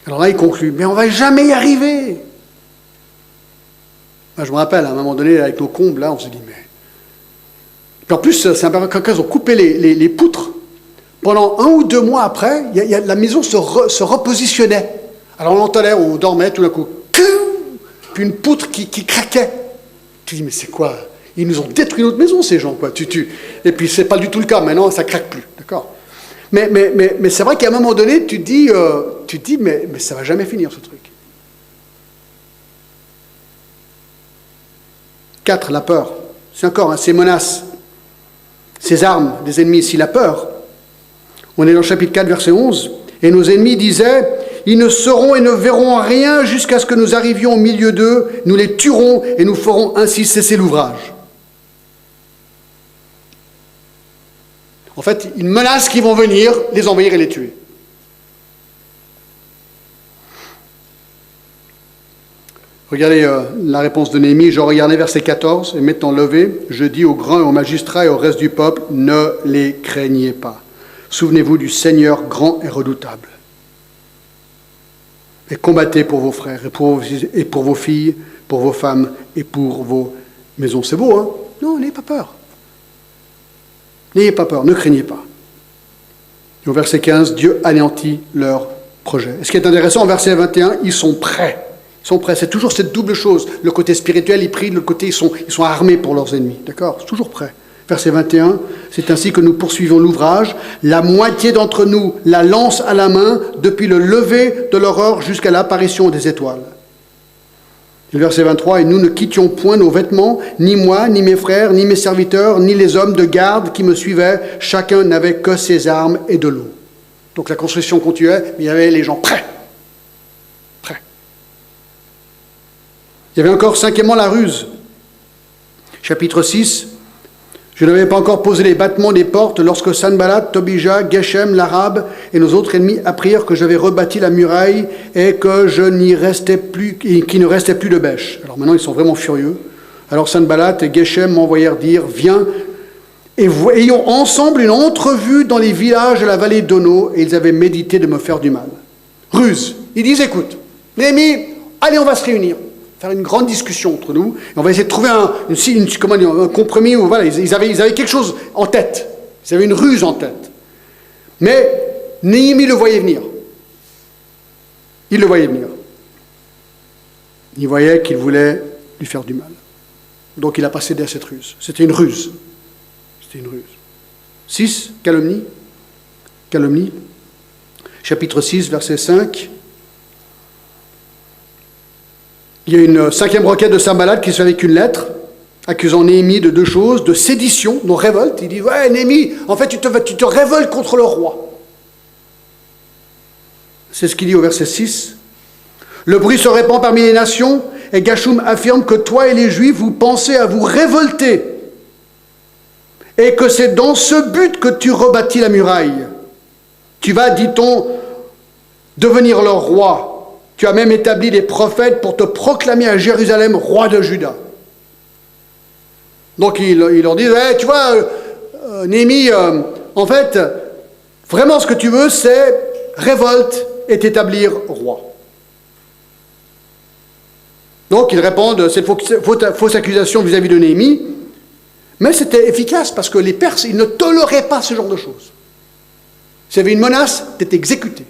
Alors là, il conclut, mais on ne va jamais y arriver. Moi, je me rappelle, à un moment donné, avec nos combles, là, on se dit, mais... Puis en plus, c'est un quand ils ont coupé les poutres. Pendant 1 ou 2 mois après, la maison se repositionnait. Alors on l'entendait, on dormait, tout d'un coup, puis une poutre qui craquait. Tu dis, mais c'est quoi? Ils nous ont détruit notre maison, ces gens, quoi. Et puis c'est pas du tout le cas, maintenant ça craque plus, d'accord? Mais c'est vrai qu'à un moment donné, tu te dis, mais ça va jamais finir ce truc. 4, la peur. C'est encore, ces menaces, ces armes des ennemis, ici, la peur. On est dans le chapitre 4, verset 11. Et nos ennemis disaient, ils ne sauront et ne verront rien jusqu'à ce que nous arrivions au milieu d'eux, nous les tuerons et nous ferons ainsi cesser l'ouvrage. En fait, ils menacent qu'ils vont venir les envahir et les tuer. Regardez la réponse de Néhémie. Je regardais verset 14, et m'étant levé, je dis aux grands et aux magistrats et au reste du peuple, ne les craignez pas. Souvenez-vous du Seigneur grand et redoutable. Et combattez pour vos frères, et pour vos filles, pour vos femmes, et pour vos maisons. C'est beau, hein? Non, n'ayez pas peur. N'ayez pas peur, ne craignez pas. Et au verset 15, Dieu anéantit leur projet. Et ce qui est intéressant, au verset 21, ils sont prêts. Ils sont prêts. C'est toujours cette double chose. Le côté spirituel, ils prient. Le côté, ils sont armés pour leurs ennemis. D'accord? C'est toujours prêt. Verset 21, c'est ainsi que nous poursuivons l'ouvrage. La moitié d'entre nous la lance à la main depuis le lever de l'aurore jusqu'à l'apparition des étoiles. Et le verset 23, et nous ne quittions point nos vêtements, ni moi, ni mes frères, ni mes serviteurs, ni les hommes de garde qui me suivaient. Chacun n'avait que ses armes et de l'eau. Donc la construction continuait, mais il y avait les gens prêts. Prêts. Il y avait encore cinquièmement la ruse. Chapitre 6. Je n'avais pas encore posé les battements des portes lorsque Sanballat, Tobija, Geshem, l'Arabe et nos autres ennemis apprirent que j'avais rebâti la muraille et que qu'il ne restait plus de bêches. Alors maintenant, ils sont vraiment furieux. Alors Sanballat et Geshem m'envoyèrent dire, viens, et ayons ensemble une entrevue dans les villages de la vallée d'Ono, et ils avaient médité de me faire du mal. Ruse. Ils disent, écoute, Néhémie, allez, on va se réunir. Faire une grande discussion entre nous, et on va essayer de trouver un compromis où voilà, ils avaient quelque chose en tête, ils avaient une ruse en tête. Mais Néhémie le voyait venir. Il le voyait venir. Il voyait qu'il voulait lui faire du mal. Donc il a pas cédé à cette ruse. C'était une ruse. C'était une ruse. 6, calomnie. Calomnie. Chapitre 6, verset 5. Il y a une cinquième requête de Sanballat qui se fait avec une lettre, accusant Néhémie de deux choses, de sédition, de révolte. Il dit, ouais, Néhémie, en fait, tu te révoltes contre le roi. C'est ce qu'il dit au verset 6. Le bruit se répand parmi les nations, et Gashum affirme que toi et les Juifs, vous pensez à vous révolter, et que c'est dans ce but que tu rebâtis la muraille. Tu vas, dit-on, devenir leur roi. Tu as même établi des prophètes pour te proclamer à Jérusalem roi de Juda. Donc il leur dit, hey, tu vois, Néhémie, en fait, vraiment ce que tu veux, c'est révolte et t'établir roi. Donc ils répondent à cette fausse accusation vis-à-vis de Néhémie, mais c'était efficace parce que les Perses, ils ne toléraient pas ce genre de choses. S'il y avait une menace, t'étais exécuté.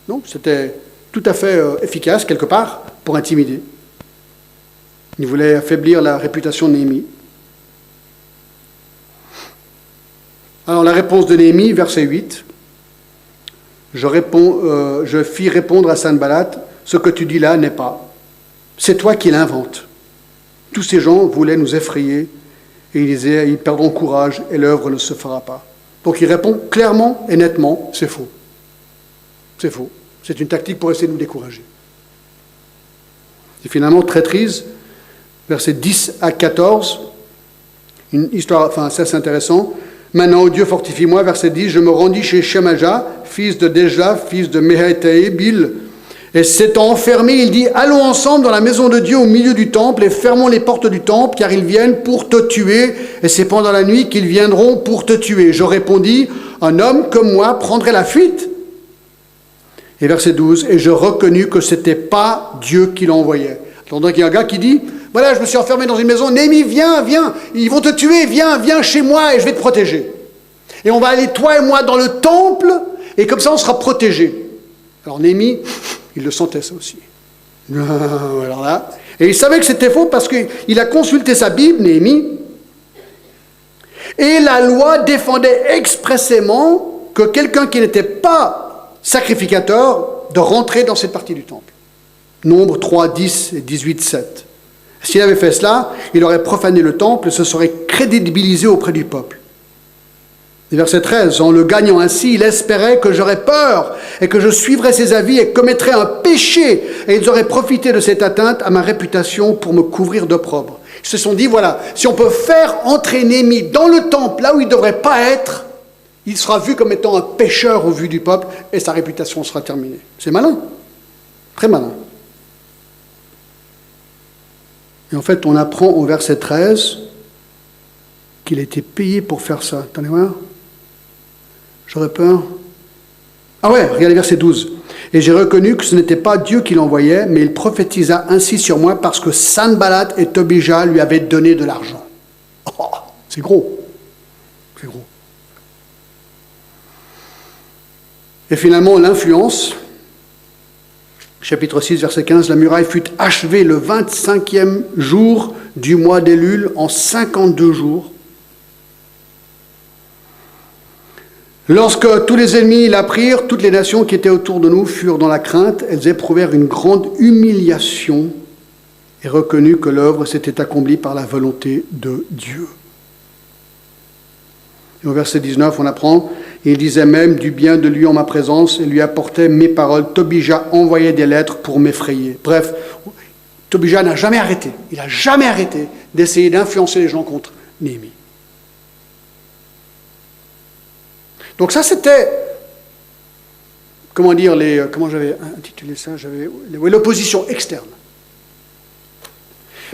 Donc c'était tout à fait efficace, quelque part, pour intimider. Il voulait affaiblir la réputation de Néhémie. Alors la réponse de Néhémie, verset 8. Je fis répondre à Sanballat, ce que tu dis là n'est pas. C'est toi qui l'inventes. Tous ces gens voulaient nous effrayer, et ils disaient, ils perdront courage, et l'œuvre ne se fera pas. Donc il répond clairement et nettement, c'est faux. C'est faux. C'est une tactique pour essayer de nous décourager. Et finalement, traîtrise, versets 10 à 14, une histoire, enfin ça c'est intéressant. Maintenant, ô Dieu, fortifie-moi, verset 10, je me rendis chez Shemaja, fils de Deja, fils de Mehétaébil, et s'étant enfermé, il dit, allons ensemble dans la maison de Dieu au milieu du temple, et fermons les portes du temple, car ils viennent pour te tuer, et c'est pendant la nuit qu'ils viendront pour te tuer. Je répondis, un homme comme moi prendrait la fuite. Et verset 12, et je reconnus que ce n'était pas Dieu qui l'envoyait. Donc il y a un gars qui dit, voilà, je me suis enfermé dans une maison, Néhémie, viens, ils vont te tuer, viens chez moi et je vais te protéger. Et on va aller, toi et moi, dans le temple, et comme ça on sera protégés. Alors Néhémie, il le sentait ça aussi. Alors là, et il savait que c'était faux parce qu'il a consulté sa Bible, Néhémie, et la loi défendait expressément que quelqu'un qui n'était pas sacrificateur de rentrer dans cette partie du temple. Nombre 3, 10 et 18, 7. S'il avait fait cela, il aurait profané le temple et se serait crédibilisé auprès du peuple. Et verset 13, en le gagnant ainsi, il espérait que j'aurais peur et que je suivrais ses avis et commettrais un péché, et ils auraient profité de cette atteinte à ma réputation pour me couvrir d'opprobre. Ils se sont dit, voilà, si on peut faire entrer Néhémie dans le temple, là où il ne devrait pas être, il sera vu comme étant un pécheur au vu du peuple et sa réputation sera terminée. C'est malin. Très malin. Et en fait, on apprend au verset 13 qu'il a été payé pour faire ça. Attendez voir. J'aurais peur. Ah ouais, regardez verset 12. Et j'ai reconnu que ce n'était pas Dieu qui l'envoyait, mais il prophétisa ainsi sur moi parce que Sanballat et Tobija lui avaient donné de l'argent. Oh, c'est gros. C'est gros. Et finalement, l'influence, chapitre 6, verset 15, la muraille fut achevée le 25e jour du mois d'Élul en 52 jours. Lorsque tous les ennemis l'apprirent, toutes les nations qui étaient autour de nous furent dans la crainte. Elles éprouvèrent une grande humiliation et reconnurent que l'œuvre s'était accomplie par la volonté de Dieu. Et au verset 19, on apprend, il disait même du bien de lui en ma présence et lui apportait mes paroles. Tobija envoyait des lettres pour m'effrayer. Bref, Tobija n'a jamais arrêté. Il n'a jamais arrêté d'essayer d'influencer les gens contre Néhémie. Donc ça, c'était, comment dire, comment j'avais intitulé ça, l'opposition externe.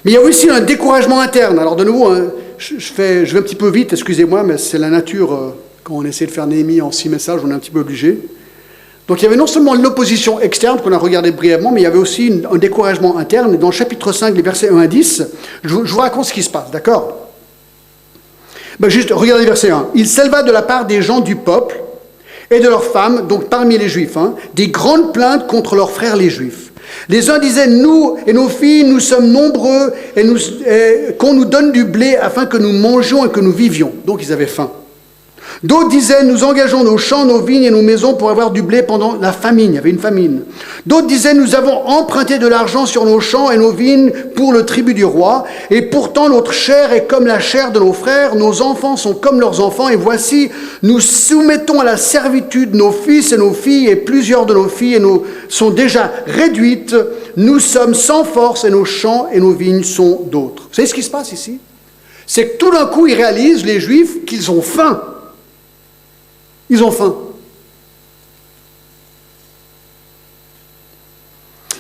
Mais il y a aussi un découragement interne. Alors de nouveau, hein, je vais un petit peu vite, excusez-moi, mais c'est la nature, quand on essaie de faire Néhémie en 6 messages, on est un petit peu obligé. Donc il y avait non seulement l'opposition externe qu'on a regardé brièvement, mais il y avait aussi un découragement interne. Et dans le chapitre 5, les versets 1 à 10, je vous raconte ce qui se passe, d'accord ? Ben juste, regardez verset 1. Il s'éleva de la part des gens du peuple et de leurs femmes, donc parmi les Juifs, des grandes plaintes contre leurs frères les Juifs. Les uns disaient, nous et nos filles, nous sommes nombreux et qu'on nous donne du blé afin que nous mangions et que nous vivions. Donc ils avaient faim. D'autres disaient, nous engageons nos champs, nos vignes et nos maisons pour avoir du blé pendant la famine. Il y avait une famine. D'autres disaient, nous avons emprunté de l'argent sur nos champs et nos vignes pour le tribut du roi. Et pourtant, notre chair est comme la chair de nos frères. Nos enfants sont comme leurs enfants. Et voici, nous soumettons à la servitude nos fils et nos filles. Et plusieurs de nos filles sont déjà réduites. Nous sommes sans force et nos champs et nos vignes sont d'autres. Vous savez ce qui se passe ici? C'est que tout d'un coup, ils réalisent, les Juifs, qu'ils ont faim. Ils ont faim.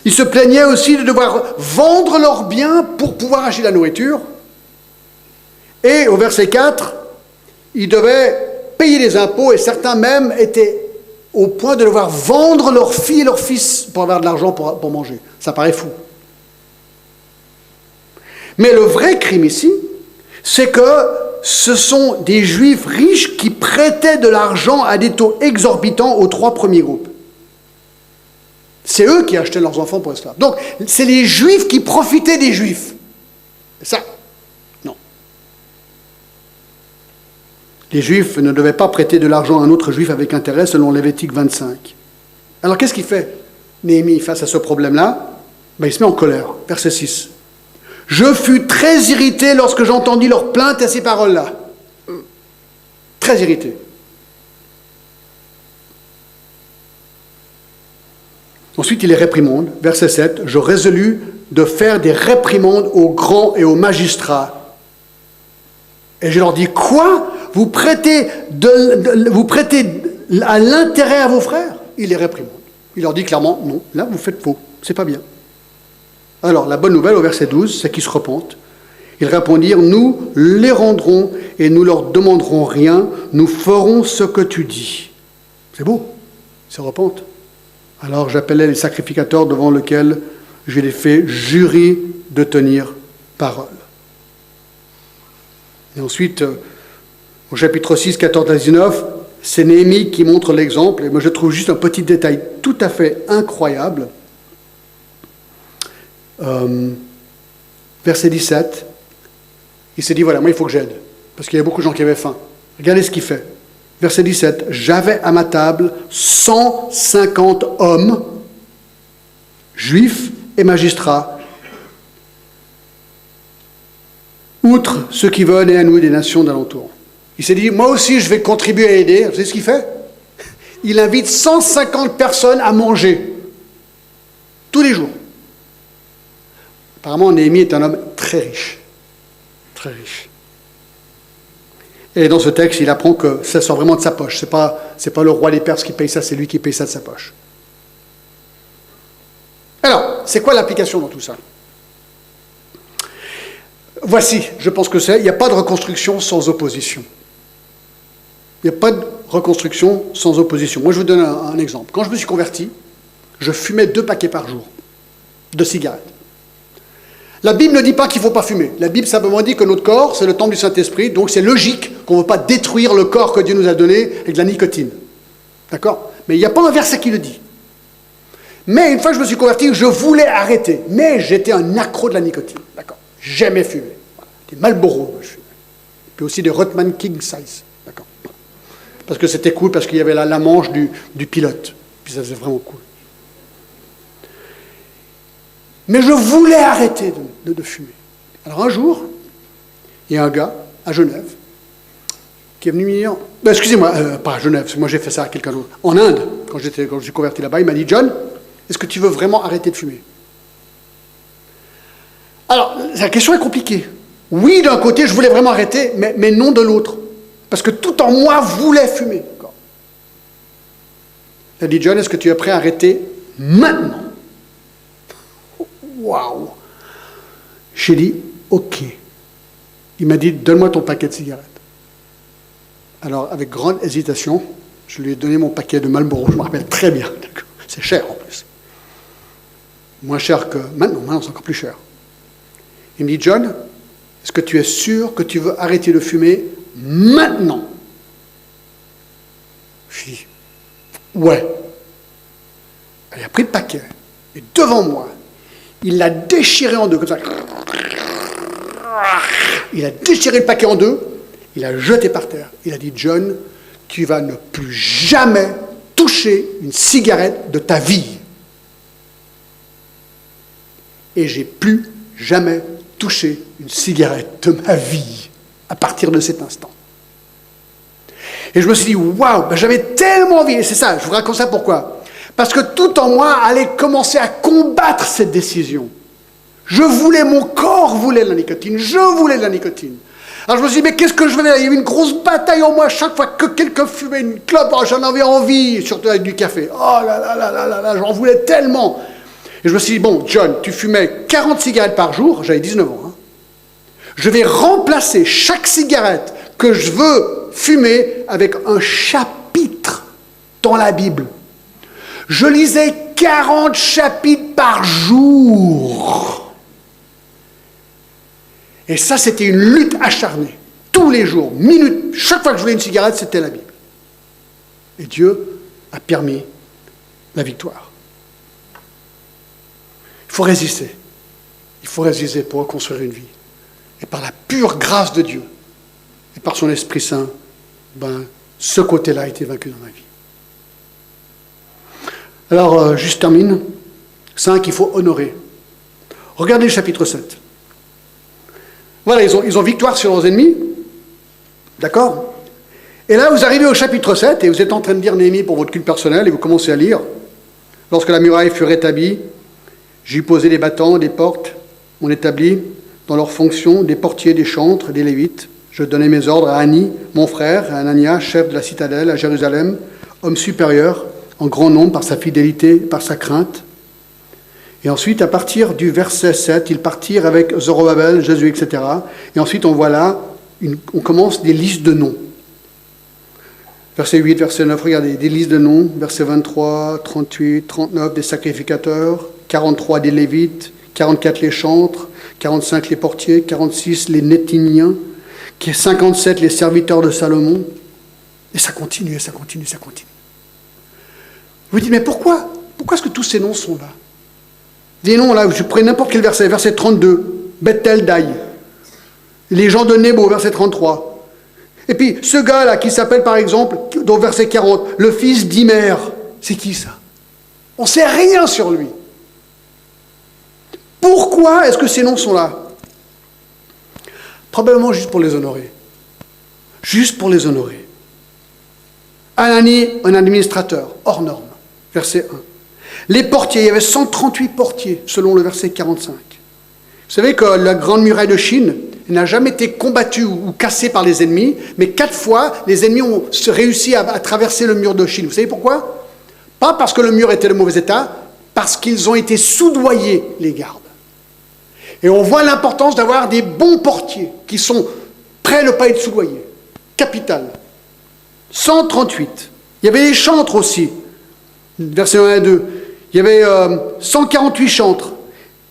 Ils se plaignaient aussi de devoir vendre leurs biens pour pouvoir acheter la nourriture. Et au verset 4, ils devaient payer les impôts et certains même étaient au point de devoir vendre leurs filles et leurs fils pour avoir de l'argent pour manger. Ça paraît fou. Mais le vrai crime ici, c'est que ce sont des Juifs riches qui prêtaient de l'argent à des taux exorbitants aux 3 premiers groupes. C'est eux qui achetaient leurs enfants pour esclaves. Donc, c'est les Juifs qui profitaient des Juifs. Ça, non. Les Juifs ne devaient pas prêter de l'argent à un autre Juif avec intérêt, selon Lévitique 25. Alors, qu'est-ce qu'il fait, Néhémie, face à ce problème-là? Il se met en colère. Verset 6. Je fus très irrité lorsque j'entendis leurs plaintes à ces paroles-là. Très irrité. Ensuite, il les réprimande. Verset 7. Je résolus de faire des réprimandes aux grands et aux magistrats. Et je leur dis, quoi? Vous prêtez à l'intérêt à vos frères? Il les réprimande. Il leur dit clairement, non, là vous faites faux, c'est pas bien. Alors, la bonne nouvelle au verset 12, c'est qu'ils se repentent. Ils répondirent, nous les rendrons et nous leur demanderons rien, nous ferons ce que tu dis. C'est beau, ils se repentent. Alors j'appelais les sacrificateurs devant lesquels je les fais jurer de tenir parole. Et ensuite, au chapitre 6, 14 à 19, c'est Néhémie qui montre l'exemple, et moi je trouve juste un petit détail tout à fait incroyable. Verset 17, il s'est dit, voilà, moi il faut que j'aide, parce qu'il y a beaucoup de gens qui avaient faim. Regardez ce qu'il fait. Verset 17, j'avais à ma table 150 hommes, juifs et magistrats, outre ceux qui venaient à nous des nations d'alentour. Il s'est dit, moi aussi je vais contribuer à aider. Vous savez ce qu'il fait? Il invite 150 personnes à manger, tous les jours. Apparemment, Néhémie est un homme très riche. Très riche. Et dans ce texte, il apprend que ça sort vraiment de sa poche. C'est pas le roi des Perses qui paye ça, c'est lui qui paye ça de sa poche. Alors, c'est quoi l'application dans tout ça? Voici, je pense que c'est, il n'y a pas de reconstruction sans opposition. Il n'y a pas de reconstruction sans opposition. Moi, je vous donne un exemple. Quand je me suis converti, je fumais 2 paquets par jour de cigarettes. La Bible ne dit pas qu'il ne faut pas fumer. La Bible simplement dit que notre corps, c'est le temple du Saint-Esprit, donc c'est logique qu'on ne veut pas détruire le corps que Dieu nous a donné avec de la nicotine. D'accord? Mais il n'y a pas un verset qui le dit. Mais une fois que je me suis converti, je voulais arrêter. Mais j'étais un accro de la nicotine. D'accord? J'aimais fumer. Voilà. Des Marlboro, je fumais. Puis aussi des Rothman King Size. D'accord? Parce que c'était cool, parce qu'il y avait la manche du pilote. Puis ça faisait vraiment cool. Mais je voulais arrêter de fumer. Alors un jour, il y a un gars à Genève qui est venu me dire, excusez-moi, pas à Genève, parce que moi j'ai fait ça à quelqu'un d'autre, en Inde, quand je suis converti là-bas, il m'a dit, John, est-ce que tu veux vraiment arrêter de fumer? Alors, la question est compliquée. Oui, d'un côté, je voulais vraiment arrêter, mais non de l'autre. Parce que tout en moi voulait fumer. Il a dit, John, est-ce que tu es prêt à arrêter maintenant? Waouh! J'ai dit, ok. Il m'a dit, donne-moi ton paquet de cigarettes. Alors, avec grande hésitation, je lui ai donné mon paquet de Marlboro. Je me rappelle très bien. C'est cher en plus. Moins cher que maintenant c'est encore plus cher. Il me dit, John, est-ce que tu es sûr que tu veux arrêter de fumer maintenant? Je dis, ouais. Il a pris le paquet, et devant moi, il l'a déchiré en deux, comme ça. Il a déchiré le paquet en deux, il a jeté par terre. Il a dit, John, tu vas ne plus jamais toucher une cigarette de ta vie. Et j'ai plus jamais touché une cigarette de ma vie à partir de cet instant. Et je me suis dit, waouh, j'avais tellement envie, et c'est ça, je vous raconte ça pourquoi? Parce que tout en moi allait commencer à combattre cette décision. Mon corps voulait de la nicotine, je voulais de la nicotine. Alors je me suis dit, mais qu'est-ce que je vais faire? Il y avait une grosse bataille en moi, chaque fois que quelqu'un fumait une clope, oh, j'en avais envie, surtout avec du café. Oh là là là là là là, j'en voulais tellement. Et je me suis dit, bon, John, tu fumais 40 cigarettes par jour, j'avais 19 ans. Hein. Je vais remplacer chaque cigarette que je veux fumer avec un chapitre dans la Bible. Je lisais 40 chapitres par jour. Et ça, c'était une lutte acharnée. Tous les jours, minutes, chaque fois que je voulais une cigarette, c'était la Bible. Et Dieu a permis la victoire. Il faut résister. Il faut résister pour reconstruire une vie. Et par la pure grâce de Dieu, et par son Esprit Saint, ce côté-là a été vaincu dans ma vie. Alors, je termine. 5, il faut honorer. Regardez le chapitre 7. Voilà, ils ont victoire sur leurs ennemis. D'accord? Et là, vous arrivez au chapitre 7, et vous êtes en train de lire Néhémie pour votre culte personnel, et vous commencez à lire. Lorsque la muraille fut rétablie, j'y posai des battants, des portes. On établit dans leurs fonctions des portiers, des chantres, des lévites. Je donnai mes ordres à Anni, mon frère, à Anania, chef de la citadelle à Jérusalem, homme supérieur, en grand nombre par sa fidélité, par sa crainte. Et ensuite, à partir du verset 7, ils partirent avec Zorobabel, Jésus, etc. Et ensuite, on voit là, on commence des listes de noms. Verset 8, verset 9, regardez, des listes de noms. Verset 23, 38, 39, des sacrificateurs. 43, des lévites. 44, les chantres. 45, les portiers. 46, les Néthiniens. 57, les serviteurs de Salomon. Et ça continue, ça continue, ça continue. Vous vous dites, mais pourquoi est-ce que tous ces noms sont là? Des noms là, je prends n'importe quel verset, verset 32, Bethel Daï, les gens de Nebo, verset 33. Et puis ce gars-là qui s'appelle par exemple, dans verset 40, le fils d'Imer, c'est qui ça? On ne sait rien sur lui. Pourquoi est-ce que ces noms sont là? Probablement juste pour les honorer. Juste pour les honorer. Anani, un administrateur, hors norme, verset 1. Les portiers, il y avait 138 portiers, selon le verset 45. Vous savez que la grande muraille de Chine n'a jamais été combattue ou cassée par les ennemis, mais 4 fois, les ennemis ont réussi à traverser le mur de Chine. Vous savez pourquoi? Pas parce que le mur était de mauvais état, parce qu'ils ont été soudoyés, les gardes. Et on voit l'importance d'avoir des bons portiers qui sont prêts à ne pas être soudoyés. Capital. 138. Il y avait les chantres aussi. Versets 1 et 2. Il y avait 148 chantres.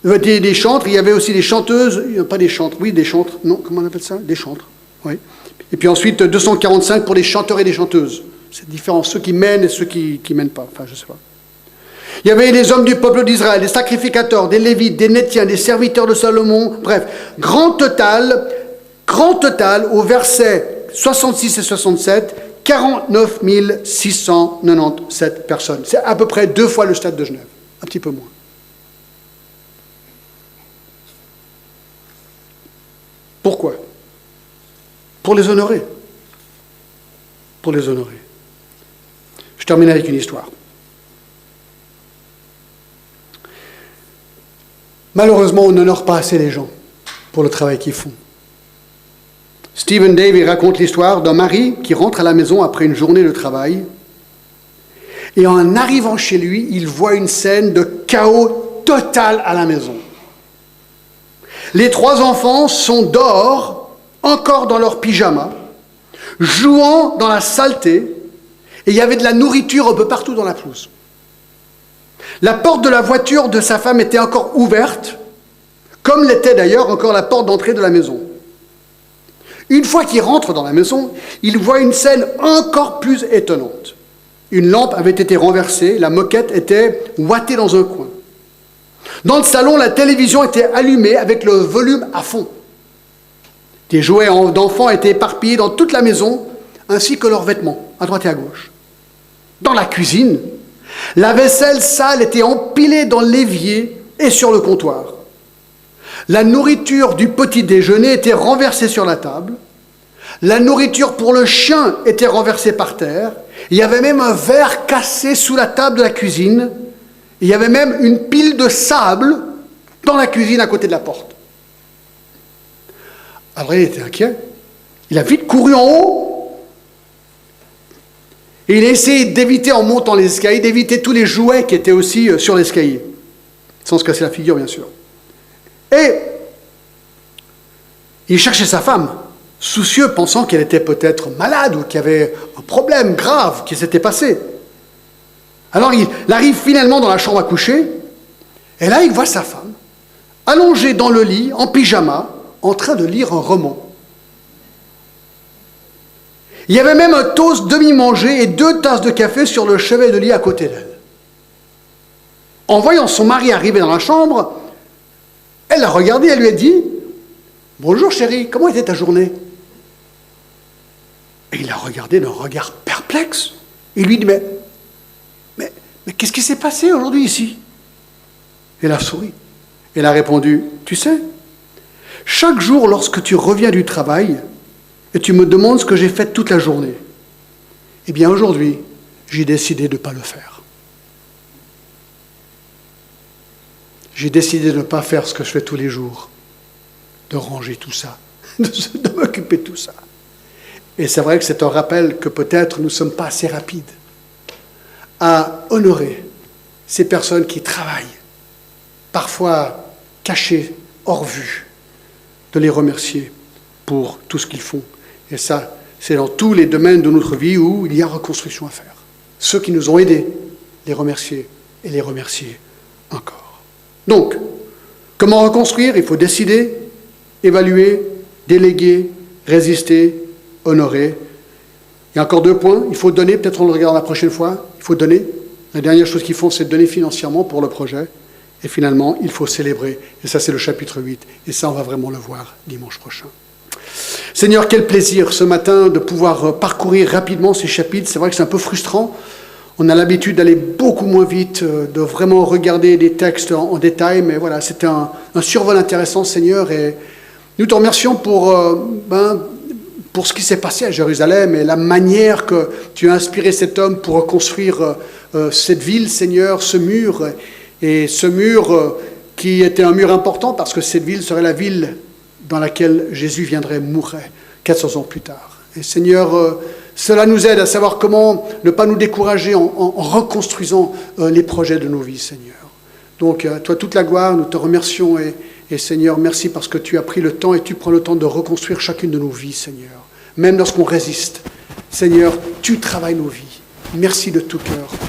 Des chantres, il y avait aussi des chanteuses, pas des chantres, oui, des chantres, non, comment on appelle ça? Des chantres, oui. Et puis ensuite, 245 pour les chanteurs et les chanteuses. C'est différent, ceux qui mènent et ceux qui mènent pas, enfin, je sais pas. Il y avait les hommes du peuple d'Israël, des sacrificateurs, des lévites, des nethiens, des serviteurs de Salomon, bref, grand total, au verset 66 et 67, 49 697 personnes. C'est à peu près 2 fois le stade de Genève, un petit peu moins. Pourquoi? Pour les honorer. Pour les honorer. Je termine avec une histoire. Malheureusement, on n'honore pas assez les gens pour le travail qu'ils font. Stephen Davey raconte l'histoire d'un mari qui rentre à la maison après une journée de travail et en arrivant chez lui, il voit une scène de chaos total à la maison. Les 3 enfants sont dehors, encore dans leur pyjama, jouant dans la saleté, et il y avait de la nourriture un peu partout dans la pelouse. La porte de la voiture de sa femme était encore ouverte, comme l'était d'ailleurs encore la porte d'entrée de la maison. Une fois qu'il rentre dans la maison, il voit une scène encore plus étonnante. Une lampe avait été renversée, la moquette était ouatée dans un coin. Dans le salon, la télévision était allumée avec le volume à fond. Des jouets d'enfants étaient éparpillés dans toute la maison, ainsi que leurs vêtements, à droite et à gauche. Dans la cuisine, la vaisselle sale était empilée dans l'évier et sur le comptoir. La nourriture du petit déjeuner était renversée sur la table. La nourriture pour le chien était renversée par terre. Il y avait même un verre cassé sous la table de la cuisine. Il y avait même une pile de sable dans la cuisine à côté de la porte. Alors il était inquiet. Il a vite couru en haut. Et il a essayé d'éviter, en montant les escaliers, d'éviter tous les jouets qui étaient aussi sur l'escalier. Sans se casser la figure, bien sûr. Et il cherchait sa femme, soucieux, pensant qu'elle était peut-être malade ou qu'il y avait un problème grave qui s'était passé. Alors il arrive finalement dans la chambre à coucher, et là il voit sa femme, allongée dans le lit, en pyjama, en train de lire un roman. Il y avait même un toast demi-mangé et 2 tasses de café sur le chevet de lit à côté d'elle. En voyant son mari arriver dans la chambre, elle l'a regardé, elle lui a dit « Bonjour chérie, comment était ta journée ?» Et il l'a regardé d'un regard perplexe. Il lui dit « Mais qu'est-ce qui s'est passé aujourd'hui ici ?» Elle a souri. Elle a répondu « Tu sais, chaque jour lorsque tu reviens du travail et tu me demandes ce que j'ai fait toute la journée, eh bien aujourd'hui, j'ai décidé de ne pas le faire. J'ai décidé de ne pas faire ce que je fais tous les jours, de ranger tout ça, de m'occuper de tout ça. Et c'est vrai que c'est un rappel que peut-être nous ne sommes pas assez rapides à honorer ces personnes qui travaillent, parfois cachées, hors vue, de les remercier pour tout ce qu'ils font. Et ça, c'est dans tous les domaines de notre vie où il y a reconstruction à faire. Ceux qui nous ont aidés, les remercier et les remercier encore. Donc, comment reconstruire? Il faut décider, évaluer, déléguer, résister, honorer. Il y a encore 2 points. Il faut donner, peut-être on le regardera la prochaine fois. Il faut donner. La dernière chose qu'il faut, c'est donner financièrement pour le projet. Et finalement, il faut célébrer. Et ça, c'est le chapitre 8. Et ça, on va vraiment le voir dimanche prochain. Seigneur, quel plaisir ce matin de pouvoir parcourir rapidement ces chapitres. C'est vrai que c'est un peu frustrant. On a l'habitude d'aller beaucoup moins vite, de vraiment regarder des textes en détail. Mais voilà, c'était un survol intéressant, Seigneur. Et nous te remercions pour ce qui s'est passé à Jérusalem et la manière que tu as inspiré cet homme pour reconstruire cette ville, Seigneur, ce mur. Et ce mur qui était un mur important parce que cette ville serait la ville dans laquelle Jésus viendrait mourir 400 ans plus tard. Et Seigneur, cela nous aide à savoir comment ne pas nous décourager en reconstruisant les projets de nos vies, Seigneur. Donc, à toi toute la gloire, nous te remercions et Et Seigneur, merci parce que tu as pris le temps et tu prends le temps de reconstruire chacune de nos vies, Seigneur. Même lorsqu'on résiste, Seigneur, tu travailles nos vies. Merci de tout cœur.